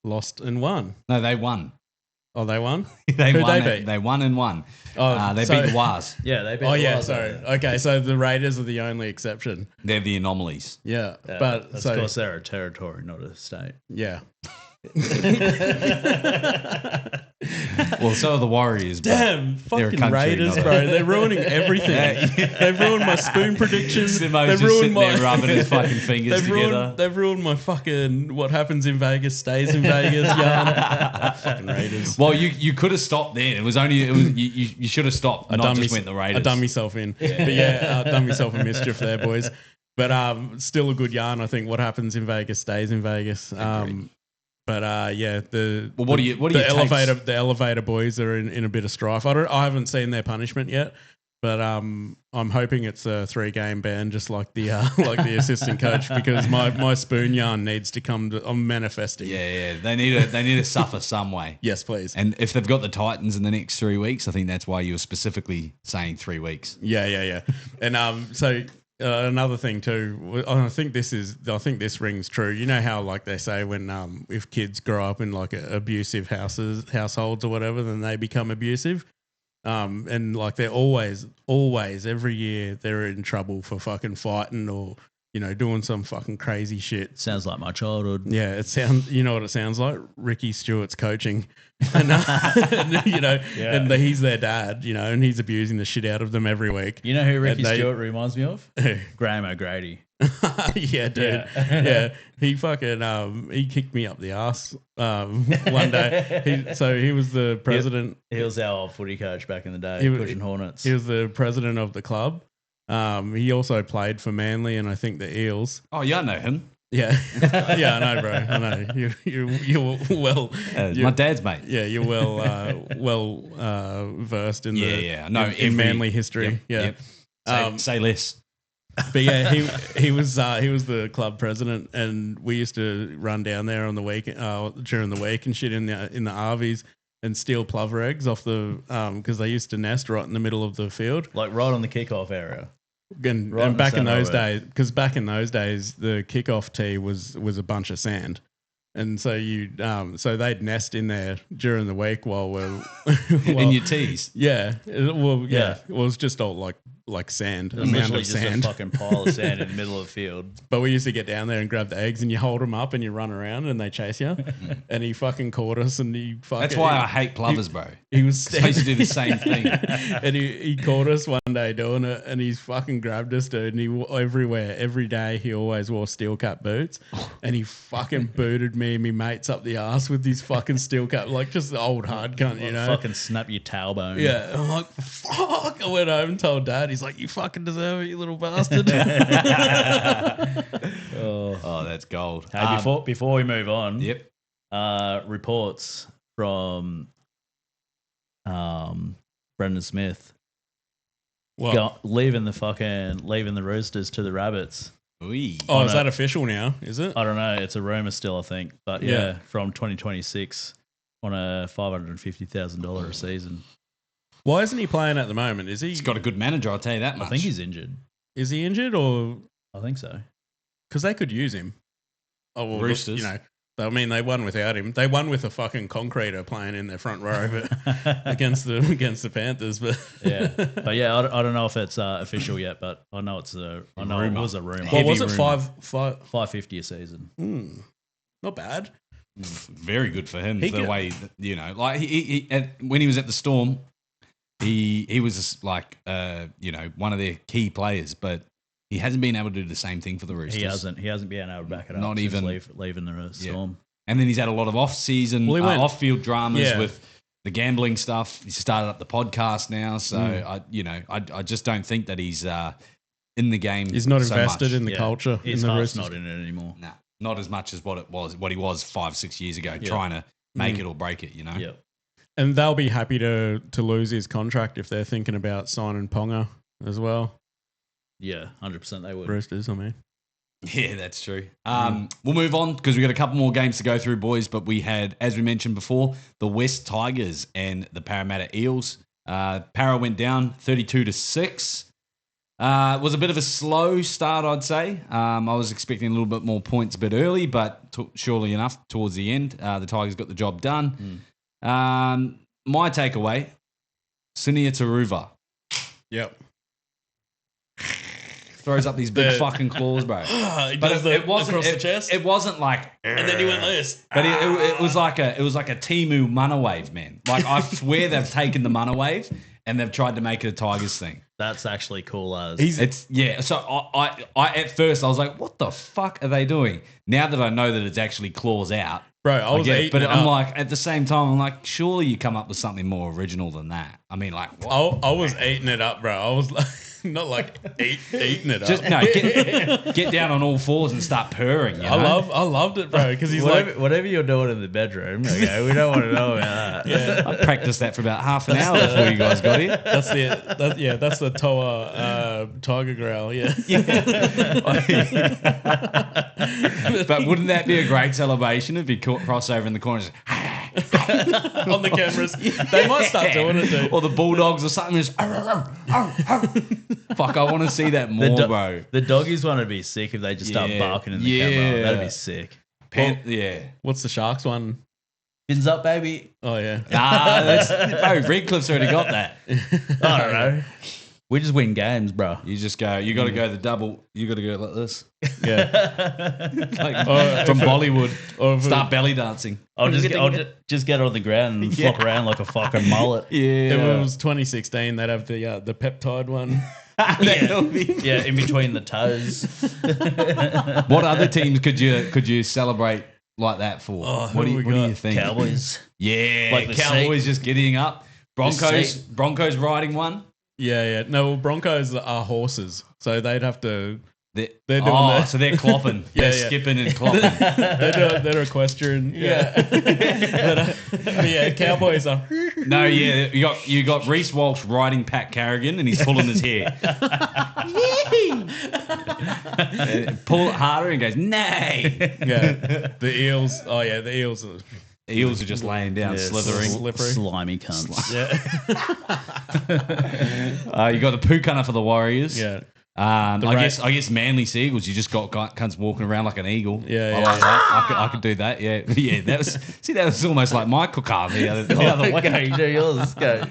lost and won. No, they won. Oh, they won? They Who'd won. they beat? They won and won. Oh, They so- beat the Waz. Yeah, they beat Oh, the yeah, Waz sorry. over there. Okay, so the Raiders are the only exception. They're the anomalies. Yeah, Yeah, but that's so, because they're a territory, not a state. yeah. Well, so are the Warriors. but Damn, they're a fucking country, Raiders, not a- bro. They're ruining everything. They've ruined my spoon predictions. Simo's They've just ruined sitting my there rubbing his fucking fingers together. They've ruined my fucking what happens in Vegas stays in Vegas yarn. Fucking Raiders. Well, you could have stopped then. It was you should have stopped. Not just went the Raiders. I done myself in. But yeah, I done myself a mischief there, boys. But still a good yarn. I think what happens in Vegas stays in Vegas. But yeah, what do you the elevator boys are in a bit of strife. I haven't seen their punishment yet, but I'm hoping it's a 3-game ban, just like the assistant coach, because my spoon yarn needs to come to. I'm manifesting. Yeah. They need to suffer some way. Yes, please. And if they've got the Titans in the next 3 weeks, I think that's why you were specifically saying 3 weeks. Yeah. And so. Another thing too, I think this rings true. You know how like they say when if kids grow up in like abusive households or whatever, then they become abusive. And like they're always every year they're in trouble for fucking fighting or doing some fucking crazy shit. Sounds like my childhood. Yeah, it sounds. You know what it sounds like? Ricky Stewart's coaching, and and he's their dad, and he's abusing the shit out of them every week. You know who Ricky Stewart reminds me of? Graham O'Grady. Yeah, dude. Yeah. He fucking he kicked me up the ass one day. He was the president. He was our footy coach back in the day, pushing Hornets. He was the president of the club. He also played for Manly and I think the Eels. Oh, yeah, I know him. Yeah, yeah, I know, bro. I know you're well. My dad's mate. Yeah, you're well versed in in Manly history. Yep. Say less. But yeah, he was the club president, and we used to run down there on the week during the week and shit in the RVs and steal plover eggs off the because they used to nest right in the middle of the field, like right on the kickoff area. And back in those days, the kickoff tee was a bunch of sand, and so so they'd nest in there during the week while we're in your tees. Yeah, it was just all like sand, a mound of just sand, a fucking pile of sand in the middle of the field. But we used to get down there and grab the eggs, and you hold them up and you run around and they chase you. And he fucking caught us, and That's why I hate plovers, bro. He was I used to do the same thing. And he caught us one day doing it, and he's fucking grabbed us, dude. And every day, he always wore steel cap boots, and he fucking booted me and me mates up the ass with his fucking steel cap, like just the old hard cunt, Fucking snap your tailbone. Yeah, I'm like, fuck. I went home and told Dad. He's like, you fucking deserve it, you little bastard. Oh, that's gold. Hey, before we move on, Yep. Reports from Brendan Smith leaving the Roosters to the Rabbits. Oy. Oh, is that official now? Is it? I don't know. It's a rumor still, I think. But yeah, from 2026 on a $550,000 a season. Why isn't he playing at the moment? Is he? He's got a good manager, I'll tell you that much. I think he's injured. Is he injured or? I think so. Because they could use him. Oh well, Roosters. I mean, they won without him. They won with a fucking concreter playing in their front row, but against the Panthers. But yeah, I don't know if it's official yet, but I know it was a rumor. What was it? Rumor. $550 a season. Not bad. Very good for him. Way like he when he was at the Storm, he was like one of their key players, but he hasn't been able to do the same thing for the Roosters. He hasn't been able to back it up. Not even leaving the Storm. Yeah. And then he's had a lot of off-field dramas with the gambling stuff. He started up the podcast now, so I just don't think that he's in the game. He's not so invested much. in the culture. His in the heart's Roosters. not in it anymore. Nah, not as much as what he was 5-6 years ago, trying to make it or break it, Yeah. And they'll be happy to lose his contract if they're thinking about signing Ponga as well. Yeah, 100% they would. Roosters, I mean. Yeah, that's true. We'll move on because we've got a couple more games to go through, boys. But we had, as we mentioned before, the West Tigers and the Parramatta Eels. Para went down 32-6. It was a bit of a slow start, I'd say. I was expecting a little bit more points a bit early, but surely enough, towards the end, the Tigers got the job done. My takeaway, Sinia Taruva. Yep. Throws up these big fucking claws, bro. But it wasn't across the chest. It wasn't like, And then he went this. but it was like a Timu Munna wave, man. Like I swear they've taken the Munna wave and they've tried to make it a Tigers thing. That's actually cool as. It's yeah. So I at first I was like, what the fuck are they doing? Now that I know that it's actually claws out, Bro, I was get it. eating But it I'm up. like, at the same time, I'm like, surely you come up with something more original than that. I mean, like, what? I was eating it up, bro. I was like, not like eating it up. Just no, get down on all fours and start purring. You know? I loved it, bro, because he's whatever you're doing in the bedroom, okay, we don't want to know about that. Yeah. I practiced that for about half an hour before you guys got here. That's the Toa tiger growl. Yeah. But wouldn't that be a great celebration? It'd be crossover in the corners. On the cameras, they might start doing it, dude. Or the Bulldogs or something. Just, fuck, I want to see that more, bro. The doggies want to be sick if they just start barking in the camera. That'd be sick. Yeah. What's the Sharks one? Fins up, baby. Oh yeah. Bro, Redcliffe's already got that. I don't know. We just win games, bro. You just go, you got to go the double, you got to go like this. Yeah. Like from Bollywood. Or Start belly dancing. I'll just get on the ground and flop around like a fucking mullet. If it was 2016, they'd have the peptide one. Yeah, in between the toes. What other teams could you celebrate like that for? What do you think? Cowboys. Yeah, Like the Cowboys just getting up. Broncos riding one. Yeah. No, well, Broncos are horses, so they'd have to. They're doing that. so they're clopping. They're skipping and clopping. They're equestrian. Yeah. But, Cowboys are. No, yeah, you got Reece Walsh riding Pat Carrigan and he's pulling his hair. Pull it harder and goes, nay. Yeah. The Eels. Oh yeah, the Eels are. Eels are just laying down, slithering. Slippery. Slimy cunts. You got the poo cunner for the Warriors. Yeah. I guess Manly Seagulls. You just got cunts walking around like an eagle. Yeah, I like that. I could do that. Yeah, yeah. That was almost like my cooker the other way. Go, you do yours. Go.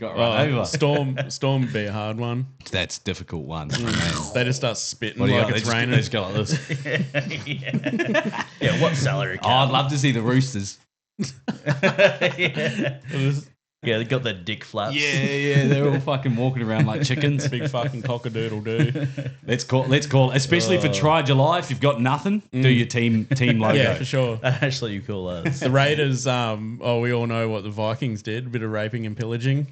Got right over. Storm would be a hard one. That's a difficult one. They just start spitting What do you like got? it's They raining. just go like this. Yeah, what salary cap? I'd love to see the Roosters. Yeah, they got their dick flaps. Yeah. They're all fucking walking around like chickens. Big fucking cockadoodle do. Let's call. Especially for Try July, if you've got nothing, do your team logo. Yeah, for sure. Actually, you cool as. The Raiders, we all know what the Vikings did. A bit of raping and pillaging.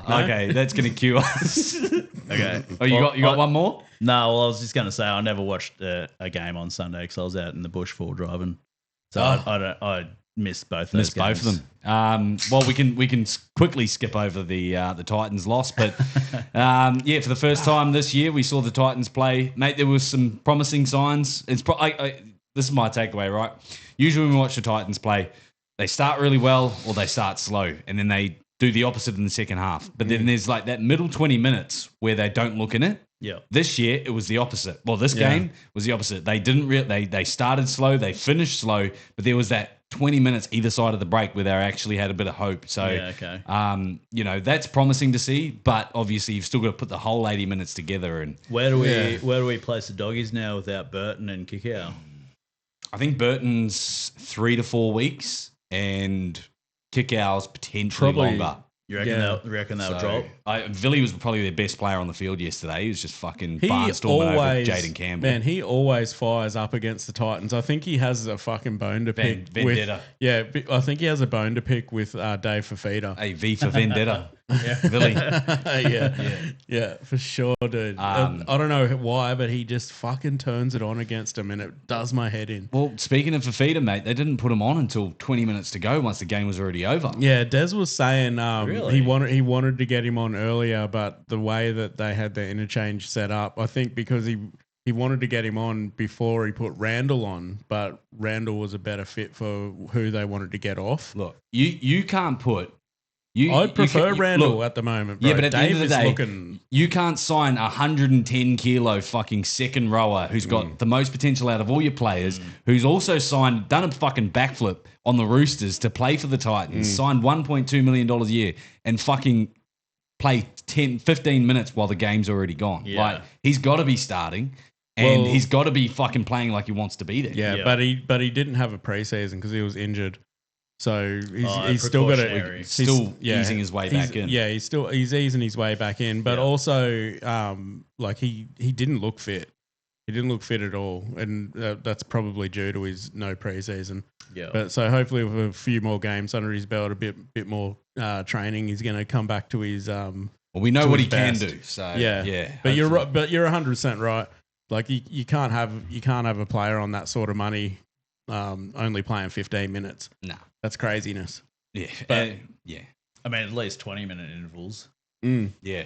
Okay, that's gonna cue us. Okay. Oh, you got one more? No, well, I was just going to say I never watched a game on Sunday because I was out in the bush full driving, so I missed both. Missed both of them. Well, we can quickly skip over the Titans loss, but for the first time this year we saw the Titans play. Mate, there was some promising signs. This is my takeaway, right? Usually when we watch the Titans play, they start really well or they start slow, and then they do the opposite in the second half. But then there's like that middle 20 minutes where they don't look in it. Yeah. This year it was the opposite. Well, this game was the opposite. They didn't they started slow, they finished slow, but there was that 20 minutes either side of the break where they actually had a bit of hope. So, that's promising to see. But obviously, you've still got to put the whole 80 minutes together. And where do we place the doggies now without Burton and Kikau? I think Burton's 3 to 4 weeks, and Kikau's potentially longer. You reckon they'll drop? Villy was probably their best player on the field yesterday. He was just fucking barnstorming over Jaden Campbell. Man, he always fires up against the Titans. I think he has a fucking bone to pick. Vendetta. I think he has a bone to pick with Dave Fafita. A V for Vendetta. Billy. yeah, for sure, dude. I don't know why, but he just fucking turns it on against him, and it does my head in. Well, speaking of Fafita, mate, they didn't put him on until 20 minutes to go once the game was already over. Yeah, Des was saying Really? he wanted to get him on earlier, but the way that they had their interchange set up, I think because he wanted to get him on before he put Randall on, but Randall was a better fit for who they wanted to get off. Look, you can't put... I'd prefer Randall look, at the moment, bro. Yeah, but at Dave the end of the is day, looking... you can't sign a 110 kilo fucking second rower who's got the most potential out of all your players, who's also done a fucking backflip on the Roosters to play for the Titans, signed $1.2 million a year, and fucking play 10, 15 minutes while the game's already gone. Yeah. Like, he's got to be starting. And he's got to be fucking playing like he wants to be there. Yeah, but he didn't have a preseason because he was injured. So he's still got to easing his way back in. Yeah, he's easing his way back in, but also like he didn't look fit. He didn't look fit at all, and that's probably due to his no preseason. Yeah. But so hopefully with a few more games under his belt, a bit more training, he's going to come back to his. Well, we know what he can do. So yeah. But you're right. But you're 100% right. Like you can't have a player on that sort of money only playing 15 minutes. No. That's craziness. Yeah. But, I mean, at least 20-minute intervals. Yeah.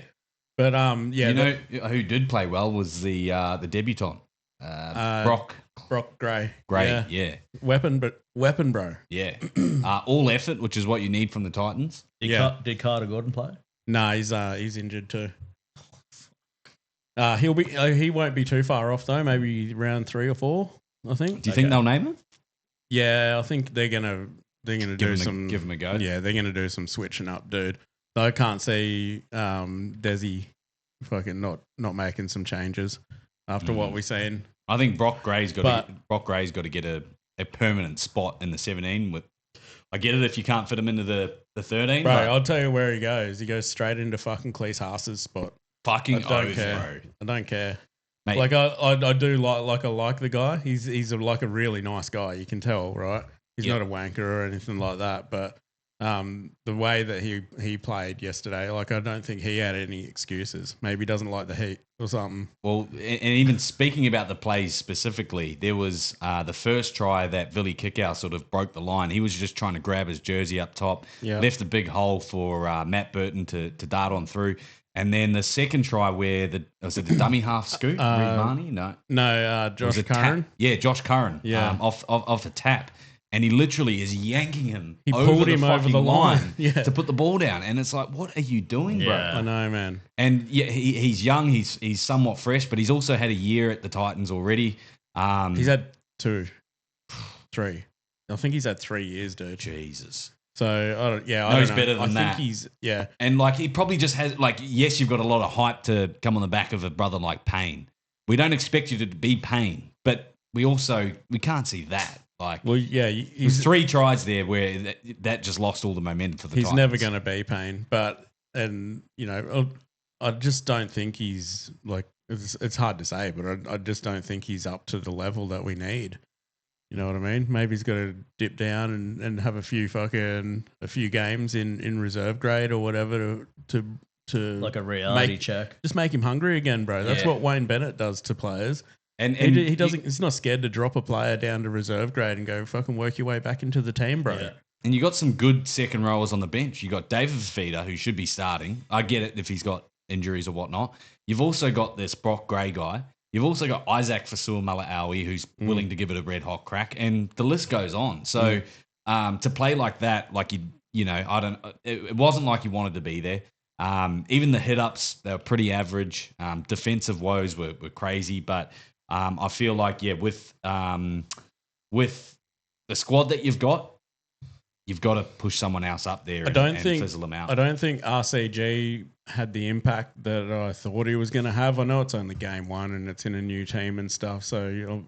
But you know who did play well was the debutant, Brock Gray. Yeah. Weapon, bro. Yeah. All effort, which is what you need from the Titans. Did Carter Gordon play? No, he's injured too. He won't be too far off though. Maybe round 3 or 4, I think. Do you think they'll name him? Yeah, I think they're gonna give him a go. Yeah, they're gonna do some switching up, dude. I can't see Desi fucking not making some changes after what we've seen. I think Brock Gray's got to get a permanent spot in the 17. I get it if you can't fit him into the 13. Bro, I'll tell you where he goes. He goes straight into fucking Cleese Haas's spot. Fucking I don't oath, care. bro. I don't care. Mate. Like I do like the guy. He's like a really nice guy. You can tell, right? He's not a wanker or anything like that. But the way that he played yesterday, like I don't think he had any excuses. Maybe he doesn't like the heat or something. Well, and even speaking about the plays specifically, there was the first try that Billy Kickow sort of broke the line. He was just trying to grab his jersey up top, left a big hole for Matt Burton to dart on through. And then the second try where was it the dummy half scoop? Marnie? No, Josh Curran. Josh Curran. Yeah, off the tap, and he literally is yanking him. He pulled him over the line to put the ball down, and it's like, what are you doing, bro? I know, man. And he's young. He's somewhat fresh, but he's also had a year at the Titans already. He's had 2, 3. I think he's had 3 years, dude. Jesus. So I don't he's know. better than that. I think he's and like he probably just has yes, you've got a lot of hype to come on the back of a brother like Payne. We don't expect you to be Payne, but we can't see that. Like, well, yeah, there's 3 tries there where that just lost all the momentum for the Titans. He's never going to be Payne, I just don't think he's like. It's hard to say, but I just don't think he's up to the level that we need. You know what I mean? Maybe he's got to dip down and have a few games in reserve grade or whatever to like a reality check. Just make him hungry again, bro. That's what Wayne Bennett does to players. And he doesn't. He's not scared to drop a player down to reserve grade and go fucking work your way back into the team, bro. Yeah. And you got some good second rowers on the bench. You got David Fafita, who should be starting. I get it if he's got injuries or whatnot. You've also got this Brock Gray guy. You've also got Isaac Fasua-Mala'awi, who's willing to give it a red hot crack, and the list goes on. So to play like that, like it wasn't like you wanted to be there. Even the hit ups, they were pretty average. Defensive woes were crazy, but I feel like with the squad that you've got to push someone else up there and fizzle them out. I don't think RCG had the impact that I thought he was going to have. I know it's only game 1 and it's in a new team and stuff. So,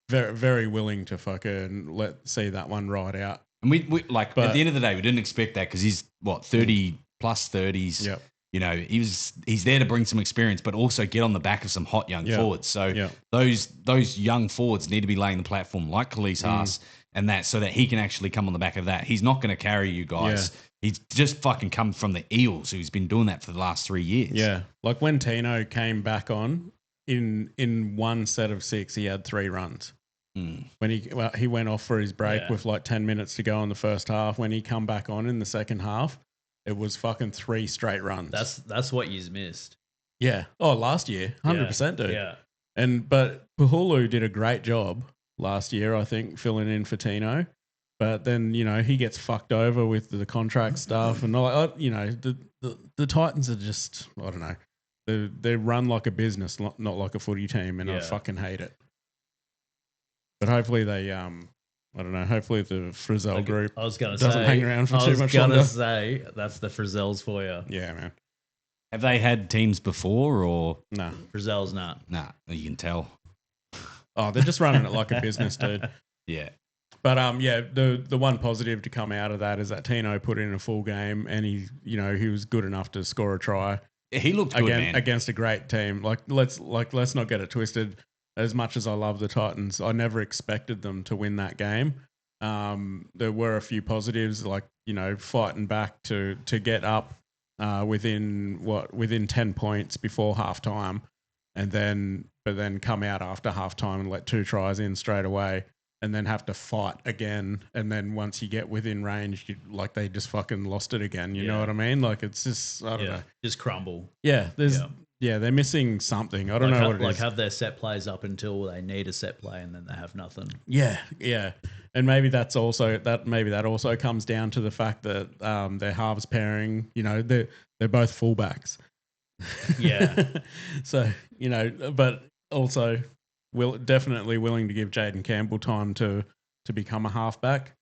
very, very willing to fucking see that one ride out. And we at the end of the day, we didn't expect that because he's 30 plus 30s. Yep. he's there to bring some experience, but also get on the back of some hot young forwards. So those young forwards need to be laying the platform like Khalees Haas and that, so that he can actually come on the back of that. He's not going to carry you guys. He's just fucking come from the Eels, who's been doing that for the last 3 years. Yeah, like when Tino came back on in one set of 6, he had 3 runs. When he went off for his break with like 10 minutes to go in the first half. When he come back on in the second half, it was fucking 3 straight runs. That's what you've missed. Yeah. Oh, last year, 100%, dude. Yeah. But Puhulu did a great job last year, I think, filling in for Tino. But then he gets fucked over with the contract stuff, and the Titans are just, I don't know, they run like a business, not like a footy team, and I fucking hate it. But hopefully they, I don't know, hopefully the Frizzell group doesn't hang around for too much longer. I was going to say, that's the Frizzells for you. Yeah, man. Have they had teams before or? No. Frizzell's not. Nah, you can tell. Oh, they're just running it like a business, dude. Yeah. But the one positive to come out of that is that Tino put in a full game, and he was good enough to score a try. He looked good, man. Against a great team. Let's not get it twisted. As much as I love the Titans, I never expected them to win that game. There were a few positives, like fighting back to get up within 10 points before halftime, but then come out after halftime and let 2 tries in straight away, and then have to fight again. And then once you get within range, they just fucking lost it again. You know what I mean? Like, it's just, I don't know. Just crumble. Yeah. They're missing something. I don't know what it is. Have their set plays up until they need a set play, and then they have nothing. Yeah. And maybe that also comes down to the fact that their halves pairing, they're both fullbacks. Yeah. So, but also definitely willing to give Jaden Campbell time to become a halfback.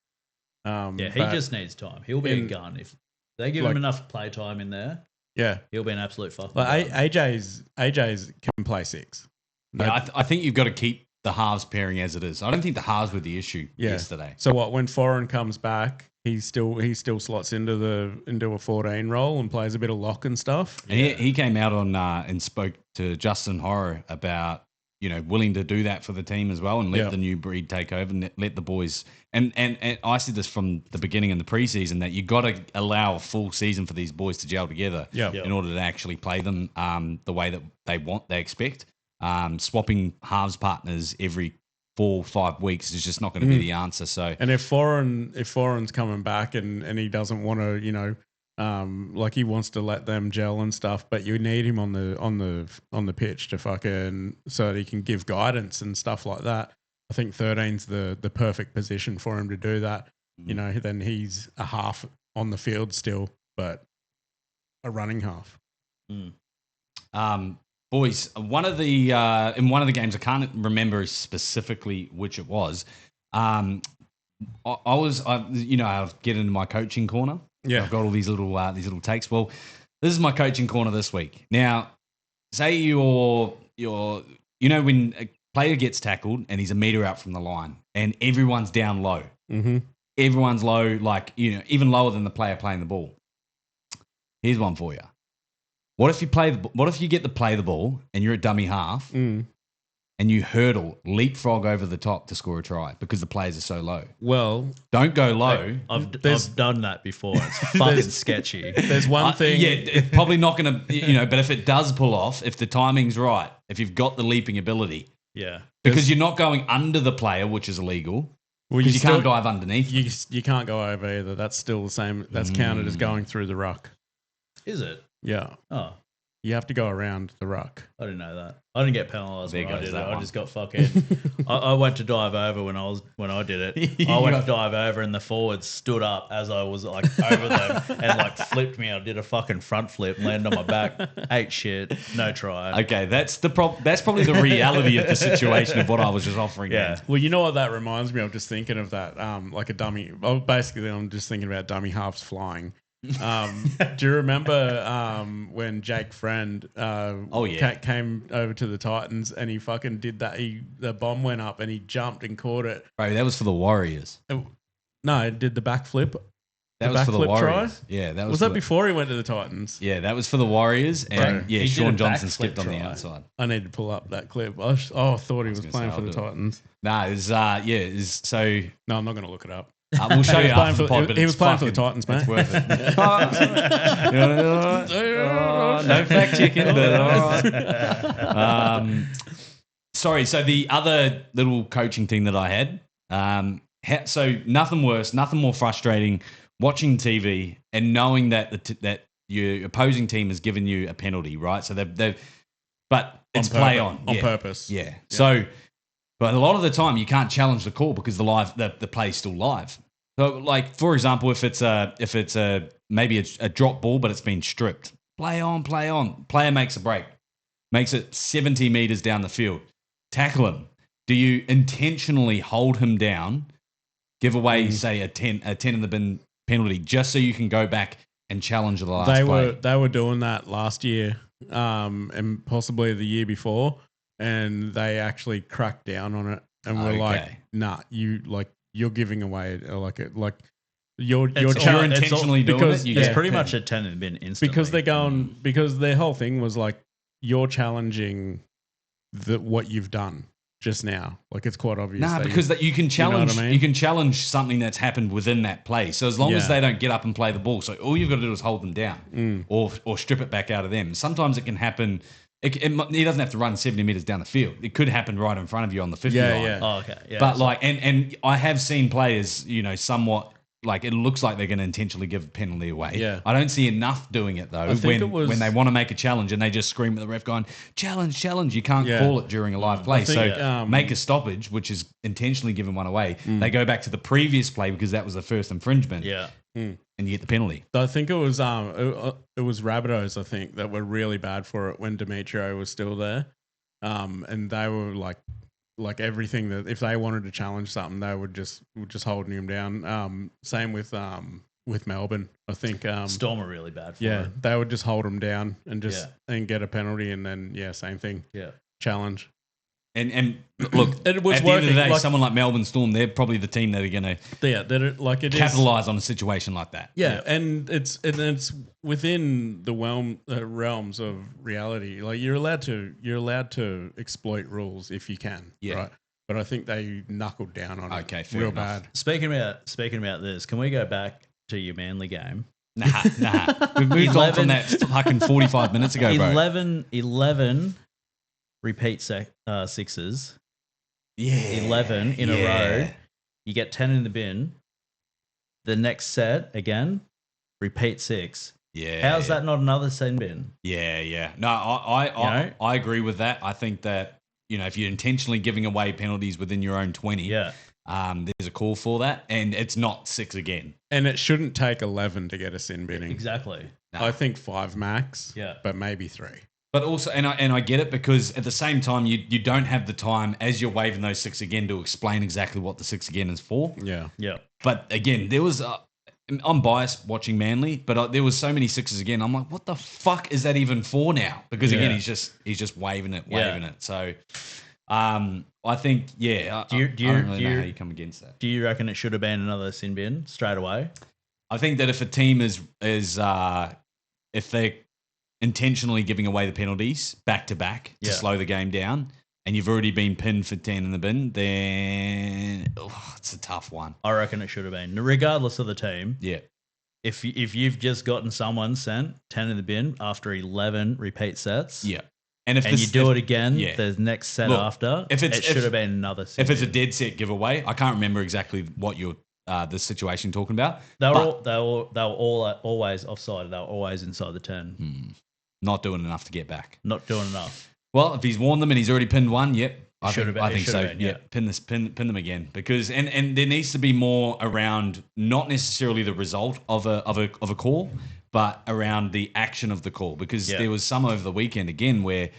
He just needs time. He'll be a gun if they give him enough play time in there. Yeah, he'll be an absolute fucking. AJ's can play 6. Yeah, I think you've got to keep the halves pairing as it is. I don't think the halves were the issue yesterday. So when Foreign comes back, he still slots into a 14 role and plays a bit of lock and stuff. And he came out on and spoke to Justin Horror about willing to do that for the team as well, and let the new breed take over, and let the boys. And I said this from the beginning in the preseason, that you got to allow a full season for these boys to gel together in order to actually play them the way that they expect. Swapping halves partners every 4 or 5 weeks is just not going to be the answer. So, and if Foreign's coming back and he doesn't want to, he wants to let them gel and stuff, but you need him on the pitch to fucking, so that he can give guidance and stuff like that. I think 13's the perfect position for him to do that. Then he's a half on the field still, but a running half. Boys, one of the in one of the games, I can't remember specifically which it was. I get into my coaching corner. Yeah, I've got all these little takes. Well, this is my coaching corner this week. Now, say you're when a player gets tackled and he's a meter out from the line, and everyone's down low. Mm-hmm. Everyone's low, even lower than the player playing the ball. Here's one for you. What if you get to play the ball and you're a dummy half and you hurdle, leapfrog over the top to score a try because the players are so low? Well, don't go low. I've done that before. It's fucking sketchy. There's one thing. Yeah, it's probably not going to, but if it does pull off, if the timing's right, if you've got the leaping ability. Yeah. Because you're not going under the player, which is illegal. Well, you can't dive underneath. You can't go over either. That's still the same. That's counted as going through the ruck. Is it? Yeah. Oh. You have to go around the ruck. I didn't know that. I didn't get penalised when I did it. I just got fucking. I went to dive over when I did it. I went to dive over and the forwards stood up as I was over them and flipped me. I did a fucking front flip, landed on my back, ate shit, no try. Okay, that's probably the reality of the situation of what I was just offering. Yeah. Well, you know what that reminds me of? Just thinking of that, like a dummy. Well, basically, I'm just thinking about dummy halves flying. Do you remember when Jake Friend came over to the Titans and he fucking did that? The bomb went up and he jumped and caught it. Bro, that was for the Warriors. No, it did the backflip That was for the backflip try? Warriors. Yeah, that was. Was that before he went to the Titans? Yeah, that was for the Warriors, and He did Sean a Johnson backflip skipped on the try. outside. I need to pull up that clip. I thought he was gonna playing say, for I'll the do it. Titans. No, it was so. No, I'm not going to look it up. We'll show He you was after the pod, but he it's was playing for the fucking- Titans, mate. It's worth it. No fact checking, but all right. Sorry. So the other little coaching thing that I had. So nothing worse, nothing more frustrating. Watching TV and knowing that that your opposing team has given you a penalty, right? So but it's play on purpose. Yeah. So. But a lot of the time, you can't challenge the call because the play's still live. So, like for example, if it's maybe a drop ball, but it's been stripped, play on. Player makes a break, makes it 70 meters down the field. Tackle him. Do you intentionally hold him down, give away say a 10 in the bin penalty, just so you can go back and challenge the last play? They were doing that last year, and possibly the year before. And they actually cracked down on it, and were like, "Nah, you're giving away you're intentionally doing because, it. It's pretty much a 10 in the bin instantly. because they're going because their whole thing was like you're challenging what you've done just now. Like it's quite obvious. Nah, because you can challenge. You know what I mean? You can challenge something that's happened within that play. So as long as they don't get up and play the ball, so all you've got to do is hold them down, or strip it back out of them. Sometimes it can happen. He doesn't have to run 70 meters down the field. It could happen right in front of you on the 50 line. Yeah. Oh, okay. Yeah, But and I have seen players, somewhat like it looks like they're going to intentionally give a penalty away. Yeah. I don't see enough doing it though. When they want to make a challenge and they just scream at the ref going, challenge. You can't call it during a live play. So make a stoppage, which is intentionally giving one away. They go back to the previous play because that was the first infringement. Yeah. And you get the penalty. I think it was Rabbitohs, I think, that were really bad for it when Demetrio was still there, and they were like everything that if they wanted to challenge something, they would just holding him down. Same with Melbourne, I think. Storm are really bad for it. They would just hold him down and and get a penalty, and then same thing. Yeah, challenge. And look, it was at the end of the day, like, someone like Melbourne Storm, they're probably the team that are going to capitalize on a situation like that. Yeah, and it's within the realms of reality. Like you're allowed to exploit rules if you can. Yeah. Right? But I think they knuckled down on it fair real enough. bad. Speaking about this, can we go back to your Manly game? Nah. We've moved on from that fucking 45 minutes ago, bro. 11 repeat sixes. Yeah. 11 in a row. You get 10 in the bin. The next set, again, repeat 6. Yeah. How's that not another sin bin? Yeah. No, I agree with that. I think that, if you're intentionally giving away penalties within your own 20, there's a call for that. And it's not 6 again. And it shouldn't take 11 to get a sin binning. Exactly. No. I think 5 max. Yeah. But maybe 3. But also, and I get it because at the same time, you don't have the time as you're waving those 6 again to explain exactly what the 6 again is for. Yeah. But again, there was, I'm biased watching Manly, but there was so many 6s again. I'm like, what the fuck is that even for now? Because again, he's just waving it. So, I think, I don't really know how you come against that. Do you reckon it should have been another sin bin straight away? I think that if a team is if they're intentionally giving away the penalties back to back to slow the game down, and you've already been pinned for 10 in the bin, then it's a tough one. I reckon it should have been, regardless of the team. Yeah. If you've just gotten someone sent 10 in the bin after 11 repeat sets, and you do it again, the next set after, it should have been another set. If it's a dead set giveaway, I can't remember exactly what you're the situation you're talking about. They were all always offside. They were always inside the 10. Not doing enough to get back. Not doing enough. Well, if he's warned them and he's already pinned one, I think so. Been. Pin them again because and there needs to be more around not necessarily the result of a call, but around the action of the call because there was some over the weekend again where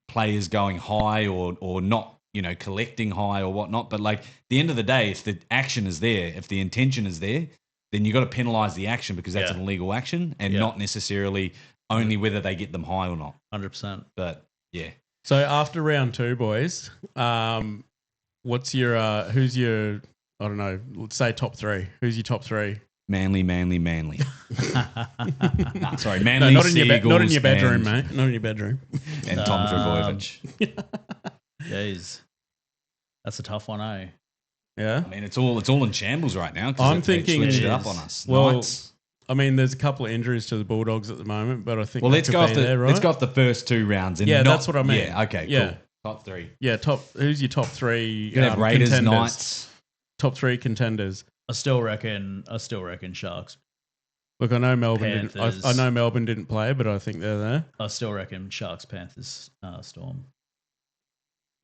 players going high or not collecting high or whatnot. But like at the end of the day, if the action is there, if the intention is there, then you got to penalise the action because that's an illegal action and not necessarily only whether they get them high or not. 100%. But yeah. So after round 2, boys, what's your who's your, I don't know, let's say top 3. Who's your top 3 Manly. Nah, sorry, No, Manly. not in your not in your bedroom, and, mate. Not in your bedroom. And Tom Trbojevic. Jeez. That's a tough one, eh? Yeah. I mean, it's all in shambles right now. I'm they thinking switched it it up is. on us. Well, Knights. I mean, there's a couple of injuries to the Bulldogs at the moment, but I think Well, let's go off there, right? let's go off the first two rounds. And Yeah, not- that's what I mean. Yeah, okay, Yeah. cool. Top three. Yeah, who's your top three? You can have Raiders, contenders? Knights. Top three contenders. I still reckon Sharks. Look, I know Melbourne didn't. Panthers. I know Melbourne didn't play, but I think they're there. I still reckon Sharks, Panthers, Storm.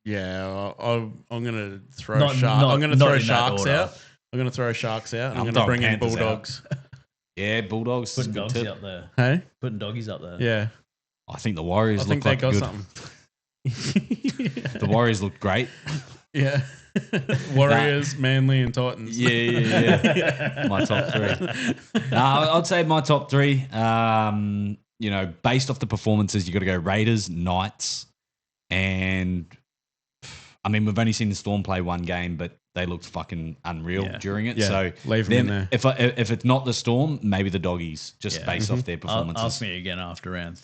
Yeah, I'm going to throw Not- Sharks. not- I'm going to not throw in that Sharks order. out. I'm going to throw Sharks out. And I'm I'm going to throwing bring in Panthers out. Bulldogs. Yeah, Bulldogs. is a Putting good doggies tip. up there. Hey, Putting doggies up there. yeah, I think the Warriors I think look they like got good. something. The Warriors look great. Yeah, Warriors, Manly, and Titans. Yeah. My top three. I'd say my top three. Based off the performances, you got to go Raiders, Knights, and I mean we've only seen the Storm play one game, but they looked fucking unreal during it. Yeah, So leave them in then there. if it's not the Storm, maybe the Doggies, just Yeah. based off their performances. Ask me again after round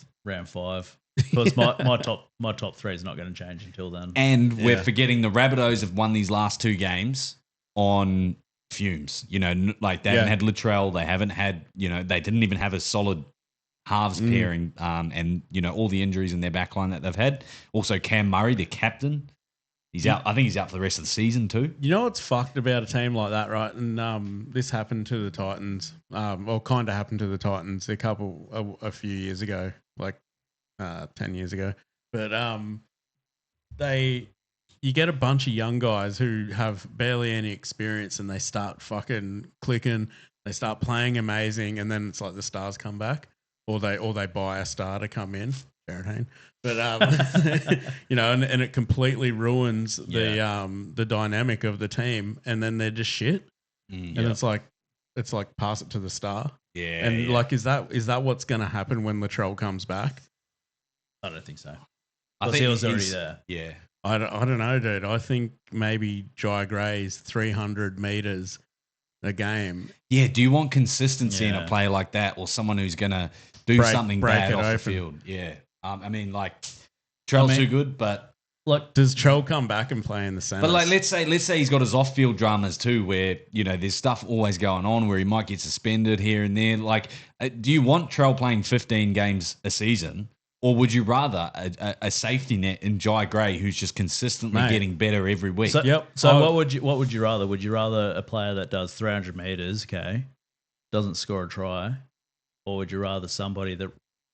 5. Because my top three is not going to change until then. And we're forgetting the Rabbitohs have won these last two games on fumes. They haven't had Latrell. They haven't had, they didn't even have a solid halves pairing. And all the injuries in their backline that they've had. Also, Cam Murray, the captain, he's out. I think he's out for the rest of the season too. You know what's fucked about a team like that, right? And this happened to the Titans. Well, kind of happened to the Titans a few years ago, like 10 years ago. But you get a bunch of young guys who have barely any experience, and they start fucking clicking. They start playing amazing, and then it's like the stars come back, or they buy a star to come in. Jared Hayne. But and it completely ruins the dynamic of the team, and then they're just shit. And it's like pass it to the star. Yeah. And is that what's going to happen when Latrell comes back? I don't think so. I Because think he was already he's- there. Yeah. I don't know, dude. I think maybe Jai Gray's 300 meters a game. Yeah. Do you want consistency in a Yeah. player like that, or someone who's going to do Break something it bad off the open. field? Yeah. Trell's too good, but Does Trell come back and play in the centers? But let's say he's got his off-field dramas too, where there's stuff always going on where he might get suspended here and there. Do you want Trell playing 15 games a season, or would you rather a safety net in Jai Gray who's just consistently getting better every week? So, Yep. So what would you rather? Would you rather a player that does 300 meters, doesn't score a try, or would you rather somebody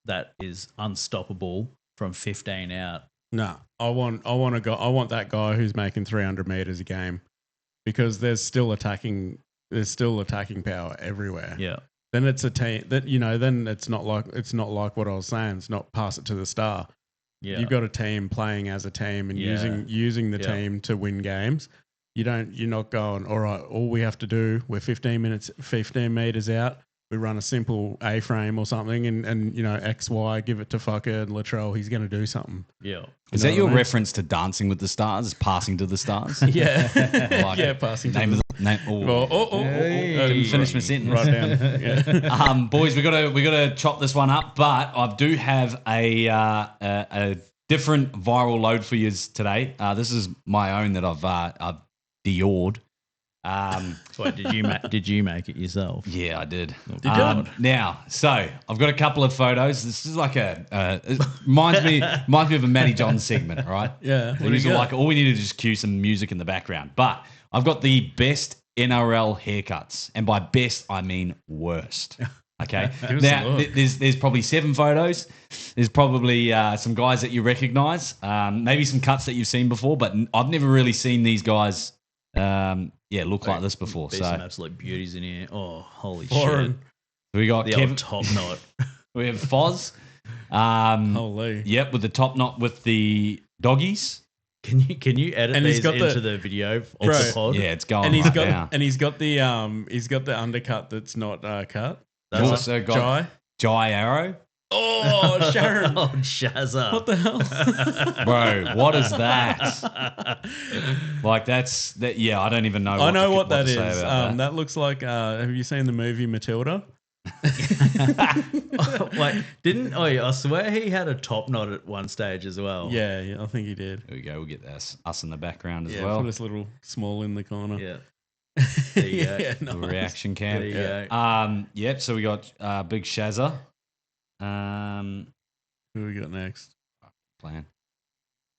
that is unstoppable from 15 out? No, I want that guy who's making 300 meters a game, because there's still attacking power everywhere. Yeah. Then it's a team that then it's not like what I was saying. It's not pass it to the star. Yeah. You've got a team playing as a team and using the team to win games. You're not going, all right, all we have to do, we're 15 meters out. We run a simple A-frame or something, and XY, give it to fucker Latrell. He's going to do something. Yeah. Is that your reference to Dancing with the Stars, passing to the stars? Yeah. I like Yeah, it. passing to Name the of the name. Couldn't finish my sentence. Right down. Yeah. Boys, we gotta chop this one up, but I do have a different viral load for you today. This is my own that I've Diored. Wait, did you make it yourself? Yeah, I did. you? So I've got a couple of photos. This is like it reminds me of a Matty John segment, right? Yeah. They used to all we need to just cue some music in the background. But I've got the best NRL haircuts, and by best I mean worst. Okay. Give us a Now look. there's probably 7 photos. There's probably some guys that you recognise, maybe some cuts that you've seen before, but I've never really seen these guys. Look like this before. Be So some absolute beauties in here. Oh, holy Foreign. shit! we got The Kevin. old top knot. We have Foz. Holy. Yep, with the top knot with the doggies. Can you edit And he's these got into the- the video of Bro. the pod? Yeah, it's going And he's right got now. and he's got the undercut that's not cut. We've also got Jai. Jai Arrow. Oh, Sharon. Oh, Shazza. What the hell? Bro, what is that? Like that's that. Yeah, I don't even know. I know what that to say is. about That looks like. Have you seen the movie Matilda? Wait, didn't I swear he had a top knot at one stage as well. Yeah, I think he did. There we go. We'll get us in the background as Yeah, well. put us little small in the corner. Yeah. There you go. Yeah, The nice. reaction cam. There you go. Yep. So we got Big Shazza. Who we got next? Plan.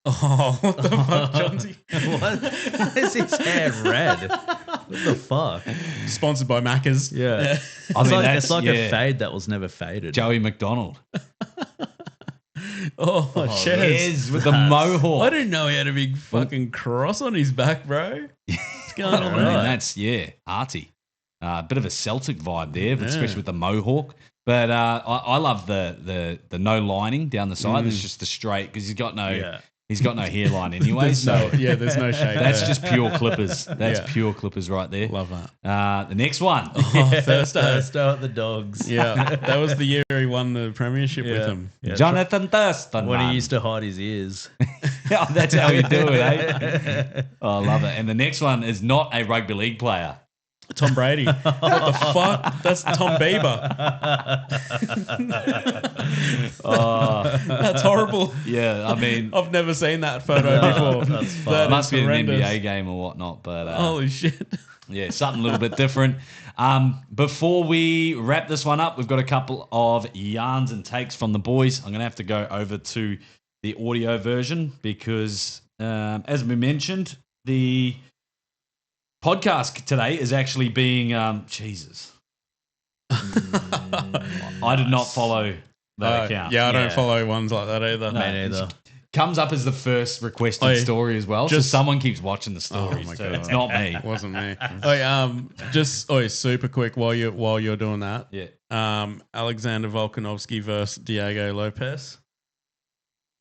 Oh, what the fuck, Johnsy? What? Is his hair red? What the fuck? Sponsored by Macca's. Yeah. I mean, It's like a fade that was never faded. Joey McDonald. Oh, Shez. Yes, with the mohawk. I didn't know he had a big fucking cross on his back, bro. What's going on I mean, there? that's arty. Bit of a Celtic vibe there, but especially with the mohawk. But I love the no lining down the side. It's just the straight because he's got no hairline anyway. There's no shape. That's there. just pure clippers. That's Yeah. pure clippers right there. Love that. The next one. Oh, Thursday. Thursday at the Dogs. Yeah, that was the year he won the premiership with him. Yeah, Jonathan Thurston. when man. he used to hide his ears. Oh, that's how you do it, eh? Oh, I love it. And the next one is not a rugby league player. Tom Brady. What the fuck? That's Tom Bieber. That's horrible. Yeah, I mean, I've never seen that photo before. That's fine. That it must is be an horrendous. NBA game or whatnot, but Holy shit. yeah, something a little bit different. Before we wrap this one up, we've got a couple of yarns and takes from the boys. I'm going to have to go over to the audio version because, as we mentioned, the podcast today is actually being Jesus. I did not follow that account. Yeah, I don't follow ones like that either. Me neither. Comes up as the first requested Oh, story as well. just- so someone keeps watching the stories my too. God. It's not me. It wasn't me. Just super quick while you're doing that. Yeah. Alexander Volkanovski versus Diego Lopez.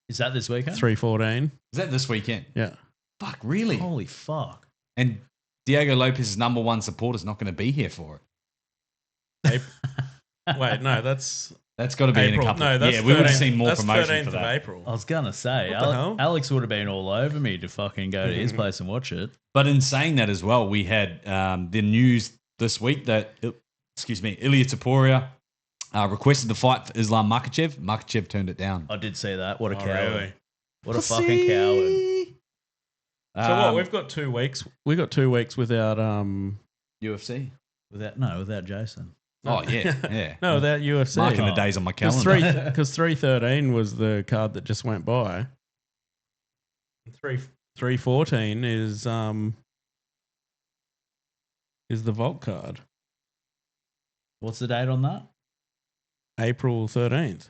Is that this weekend? 3:14. Is that this weekend? Yeah. Fuck, really? Holy fuck. And Diego Lopez's number one supporter is not going to be here for it. Wait, no, that's That's got to be in a April. couple. No, that's yeah, we would have 13th seen more that's promotion 13th for of that. April. I was going to say, What the hell? Alex would have been all over me to fucking go to his place and watch it. But in saying that as well, we had the news this week that, Ilya Taporia requested the fight for Islam Makhachev. Makhachev turned it down. I did see that. What a Oh, coward. really? What a fucking coward. So what? We've got 2 weeks. We got 2 weeks without UFC? Without Jason. Oh, yeah, yeah. no, without UFC. Marking the days on my calendar. Because 3:13 was the card that just went by. 3:14 is the Vault card. What's the date on that? April 13th.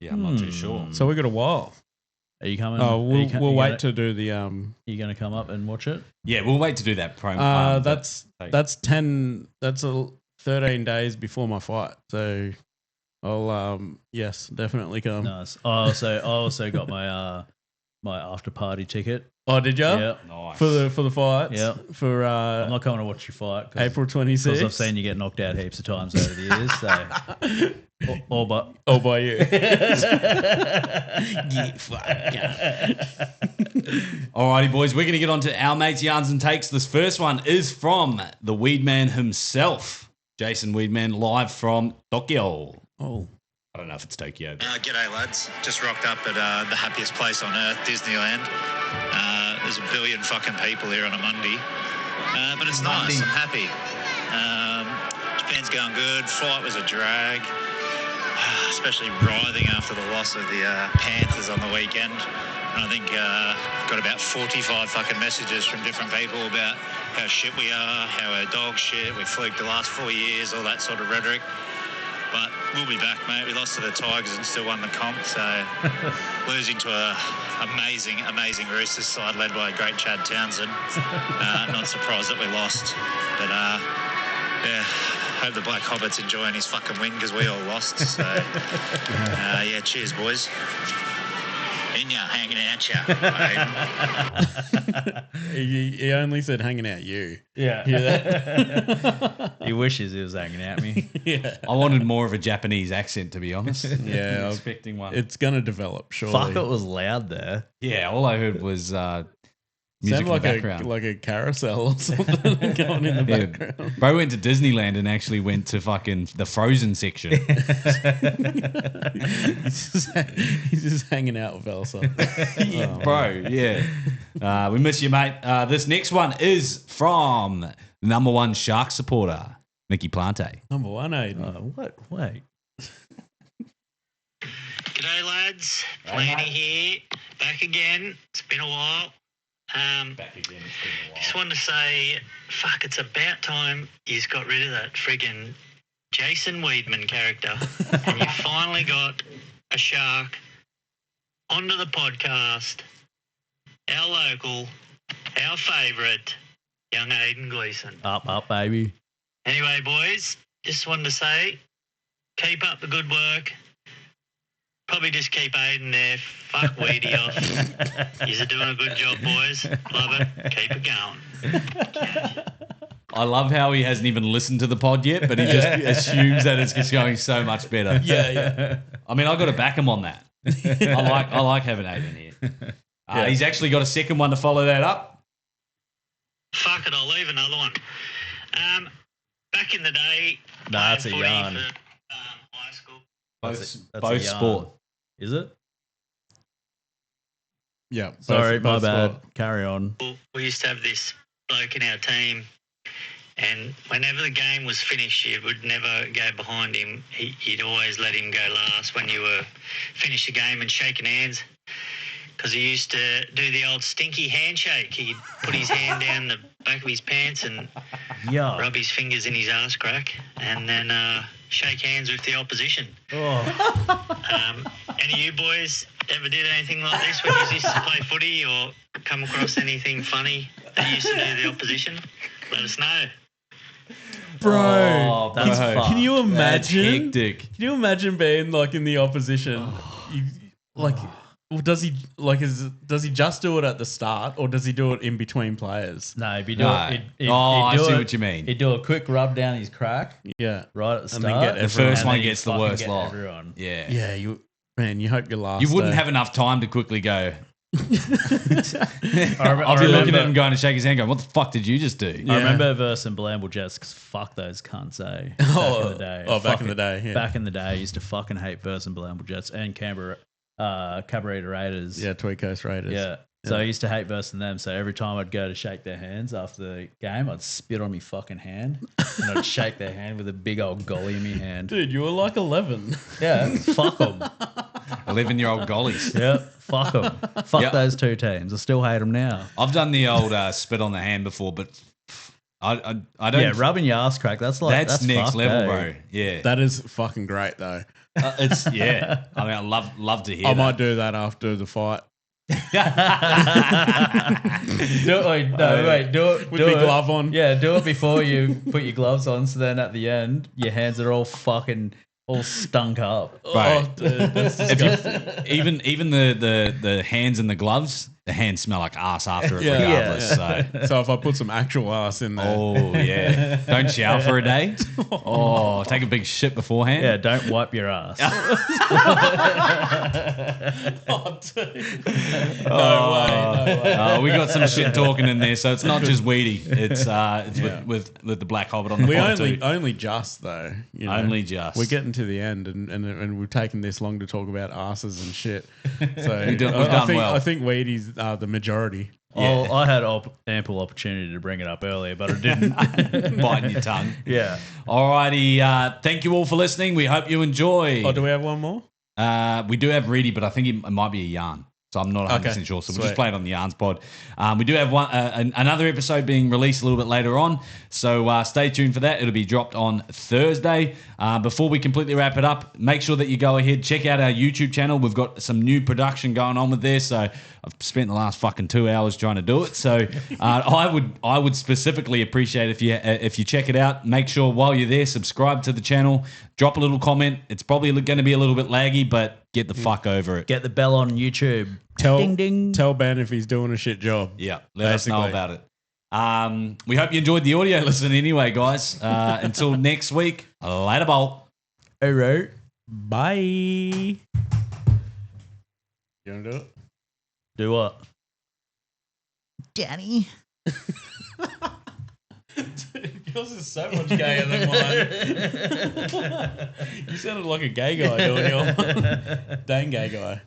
Yeah, I'm not too sure. So we got a while. Are you coming? Oh, are you we'll wait gonna, to do the You going to come up and watch it? Yeah, we'll wait to do that promo. That's 10. That's 13 days before my fight. So I'll yes, definitely come. Nice. I also got my my after party ticket. Oh, did you? Yeah. Nice. For the fights. Yeah. For I'm not coming to watch your fight. April 26th. Because I've seen you get knocked out heaps of times over the years. So, all but Oh, by you. Alrighty, boys, we're going to get on to our mates' yarns and takes. This first one is from the Weedman himself, Jason Weedman, live from Tokyo. Oh. I don't know if it's Tokyo. G'day, lads. Just rocked up at the happiest place on earth, Disneyland. There's a billion fucking people here on a Monday. But it's nice. I'm happy. Japan's going good. Flight was a drag. Especially writhing after the loss of the Panthers on the weekend. And I think I've got about 45 fucking messages from different people about how shit we are, how our dog's shit, we fluked the last 4 years, all that sort of rhetoric. But we'll be back, mate. We lost to the Tigers and still won the comp. So losing to a amazing Roosters side led by a great Chad Townsend. Not surprised that we lost. But yeah, hope the Black Hobbit's enjoying his fucking win because we all lost. So yeah, cheers, boys. In ya, hanging out ya. He only said hanging out you. Yeah. Hear that? He wishes he was hanging out me. Yeah. I wanted more of a Japanese accent, to be honest. Yeah, I'm expecting one. It's going to develop, surely. Fuck, it was loud there. Yeah, all I heard was music Sounded in the background. like a carousel or something going in the Yeah. background. Bro went to Disneyland and actually went to fucking the Frozen section. He's just hanging out with Elsa. Bro, yeah. We miss you, mate. This next one is from number one Shark supporter, Mickey Plante. Number one, Aiden. What? Wait. G'day, lads. Planny here. Back again. It's been a while. Just wanted to say, fuck, it's about time he's got rid of that friggin' Jason Weedman character. And you finally got a shark onto the podcast. Our local, our favourite, young Aiden Gleeson. Up, baby. Anyway, boys, just wanted to say, keep up the good work. Probably just keep Aiden there. Fuck Weedy off. You're doing a good job, boys. Love it. Keep it going. I love how he hasn't even listened to the pod yet, but he just assumes that it's just going so much better. Yeah. I mean, I've got to back him on that. I like having Aiden here. He's actually got a second one to follow that up. Fuck it, I'll leave another one. Back in the day, Nah, it's a playing footy yarn. for high school. That's a Both yarn. sport. Is it? Yeah. Sorry, both my bad. sport. Carry on. We used to have this bloke in our team, and whenever the game was finished, you would never go behind him. You'd always let him go last when you were finished the game and shaking hands, because he used to do the old stinky handshake. He'd put his hand down the back of his pants and Yeah. rub his fingers in his arse crack, and then shake hands with the opposition. Any of you boys ever did anything like this when you used to play footy, or come across anything funny that you used to do to the opposition? Let us know. Bro, That's fucked. can you That's imagine? hectic. Can you imagine being like in the opposition? Does he just do it at the start, or does he do it in between players? No, if you do No. it, I do see it- what you mean. He'd do a quick rub down his crack Yeah, right at the And then start. get The everyone. first and one then gets he'd the fucking worst get lot. everyone. Yeah. yeah. You hope your last. You wouldn't have enough time to quickly go. I I'll be looking remember- at him going to shake his hand going, what the fuck did you just do? Yeah. I remember versing Blamble Jets because fuck those cunts, eh? Back in the day. back in the day. Yeah. Back in the day, I used to fucking hate versing Blamble Jets and Canberra Cabarita Raiders. Yeah, Tweed Coast Raiders. Yeah. So I used to hate versing them. So every time I'd go to shake their hands after the game, I'd spit on my fucking hand and I'd shake their hand with a big old golly in my hand. Dude, you were like 11. Yeah, fuck them. 11-year-old gollies. Yeah, fuck them. Fuck Yep. those two teams. I still hate them now. I've done the old spit on the hand before, but I don't. Yeah, rubbing your ass crack. That's like that's next fucked, level, eh? bro. Yeah, That is fucking great, though. it's yeah. I mean, I love to hear. I that. might do that after the fight. Do it. Wait, no, wait. Do it With do my it. glove on. Yeah, do it before you put your gloves on. So then at the end, your hands are all fucking all stunk up. Bro. Oh, dude, that's If disgusting. you, even the hands and the gloves, the hands smell like ass after it, Yeah. regardless. So. So if I put some actual ass in there. Oh yeah! Don't shower for a day. Oh, take a big shit beforehand. Yeah, don't wipe your ass. Oh, dude. No way. We got some shit talking in there, so it's not just weedy. It's with the Black Hobbit on the We pod only too. only just though. You know, Only just. We're getting to the end, and we've taken this long to talk about asses and shit. So We've done I think well. I think Wheaties are the majority. Oh, I had ample opportunity to bring it up earlier, but I didn't. Biting your tongue. Yeah. Alrighty. Thank you all for listening. We hope you enjoy. Oh, do we have one more? We do have Reedy, but I think it might be a yarn. So I'm not 100% Okay, sure. So we'll sweet. just play it on the Yarns pod. We do have one another episode being released a little bit later on. So stay tuned for that. It'll be dropped on Thursday. Before we completely wrap it up, make sure that you go ahead, check out our YouTube channel. We've got some new production going on with this. So I've spent the last fucking 2 hours trying to do it. So I would specifically appreciate if you check it out. Make sure while you're there, subscribe to the channel. Drop a little comment. It's probably going to be a little bit laggy, but get the fuck over it. Get the bell on YouTube. Tell Ding ding. Tell Ben if he's doing a shit job. Yeah, let us know Basically. about it. We hope you enjoyed the audio listen anyway, guys. Until next week, later, bolt. All right. Bye. You want to do it? Do what? Daddy. Yours is so much gayer than mine. You sounded like a gay guy doing your dang gay guy.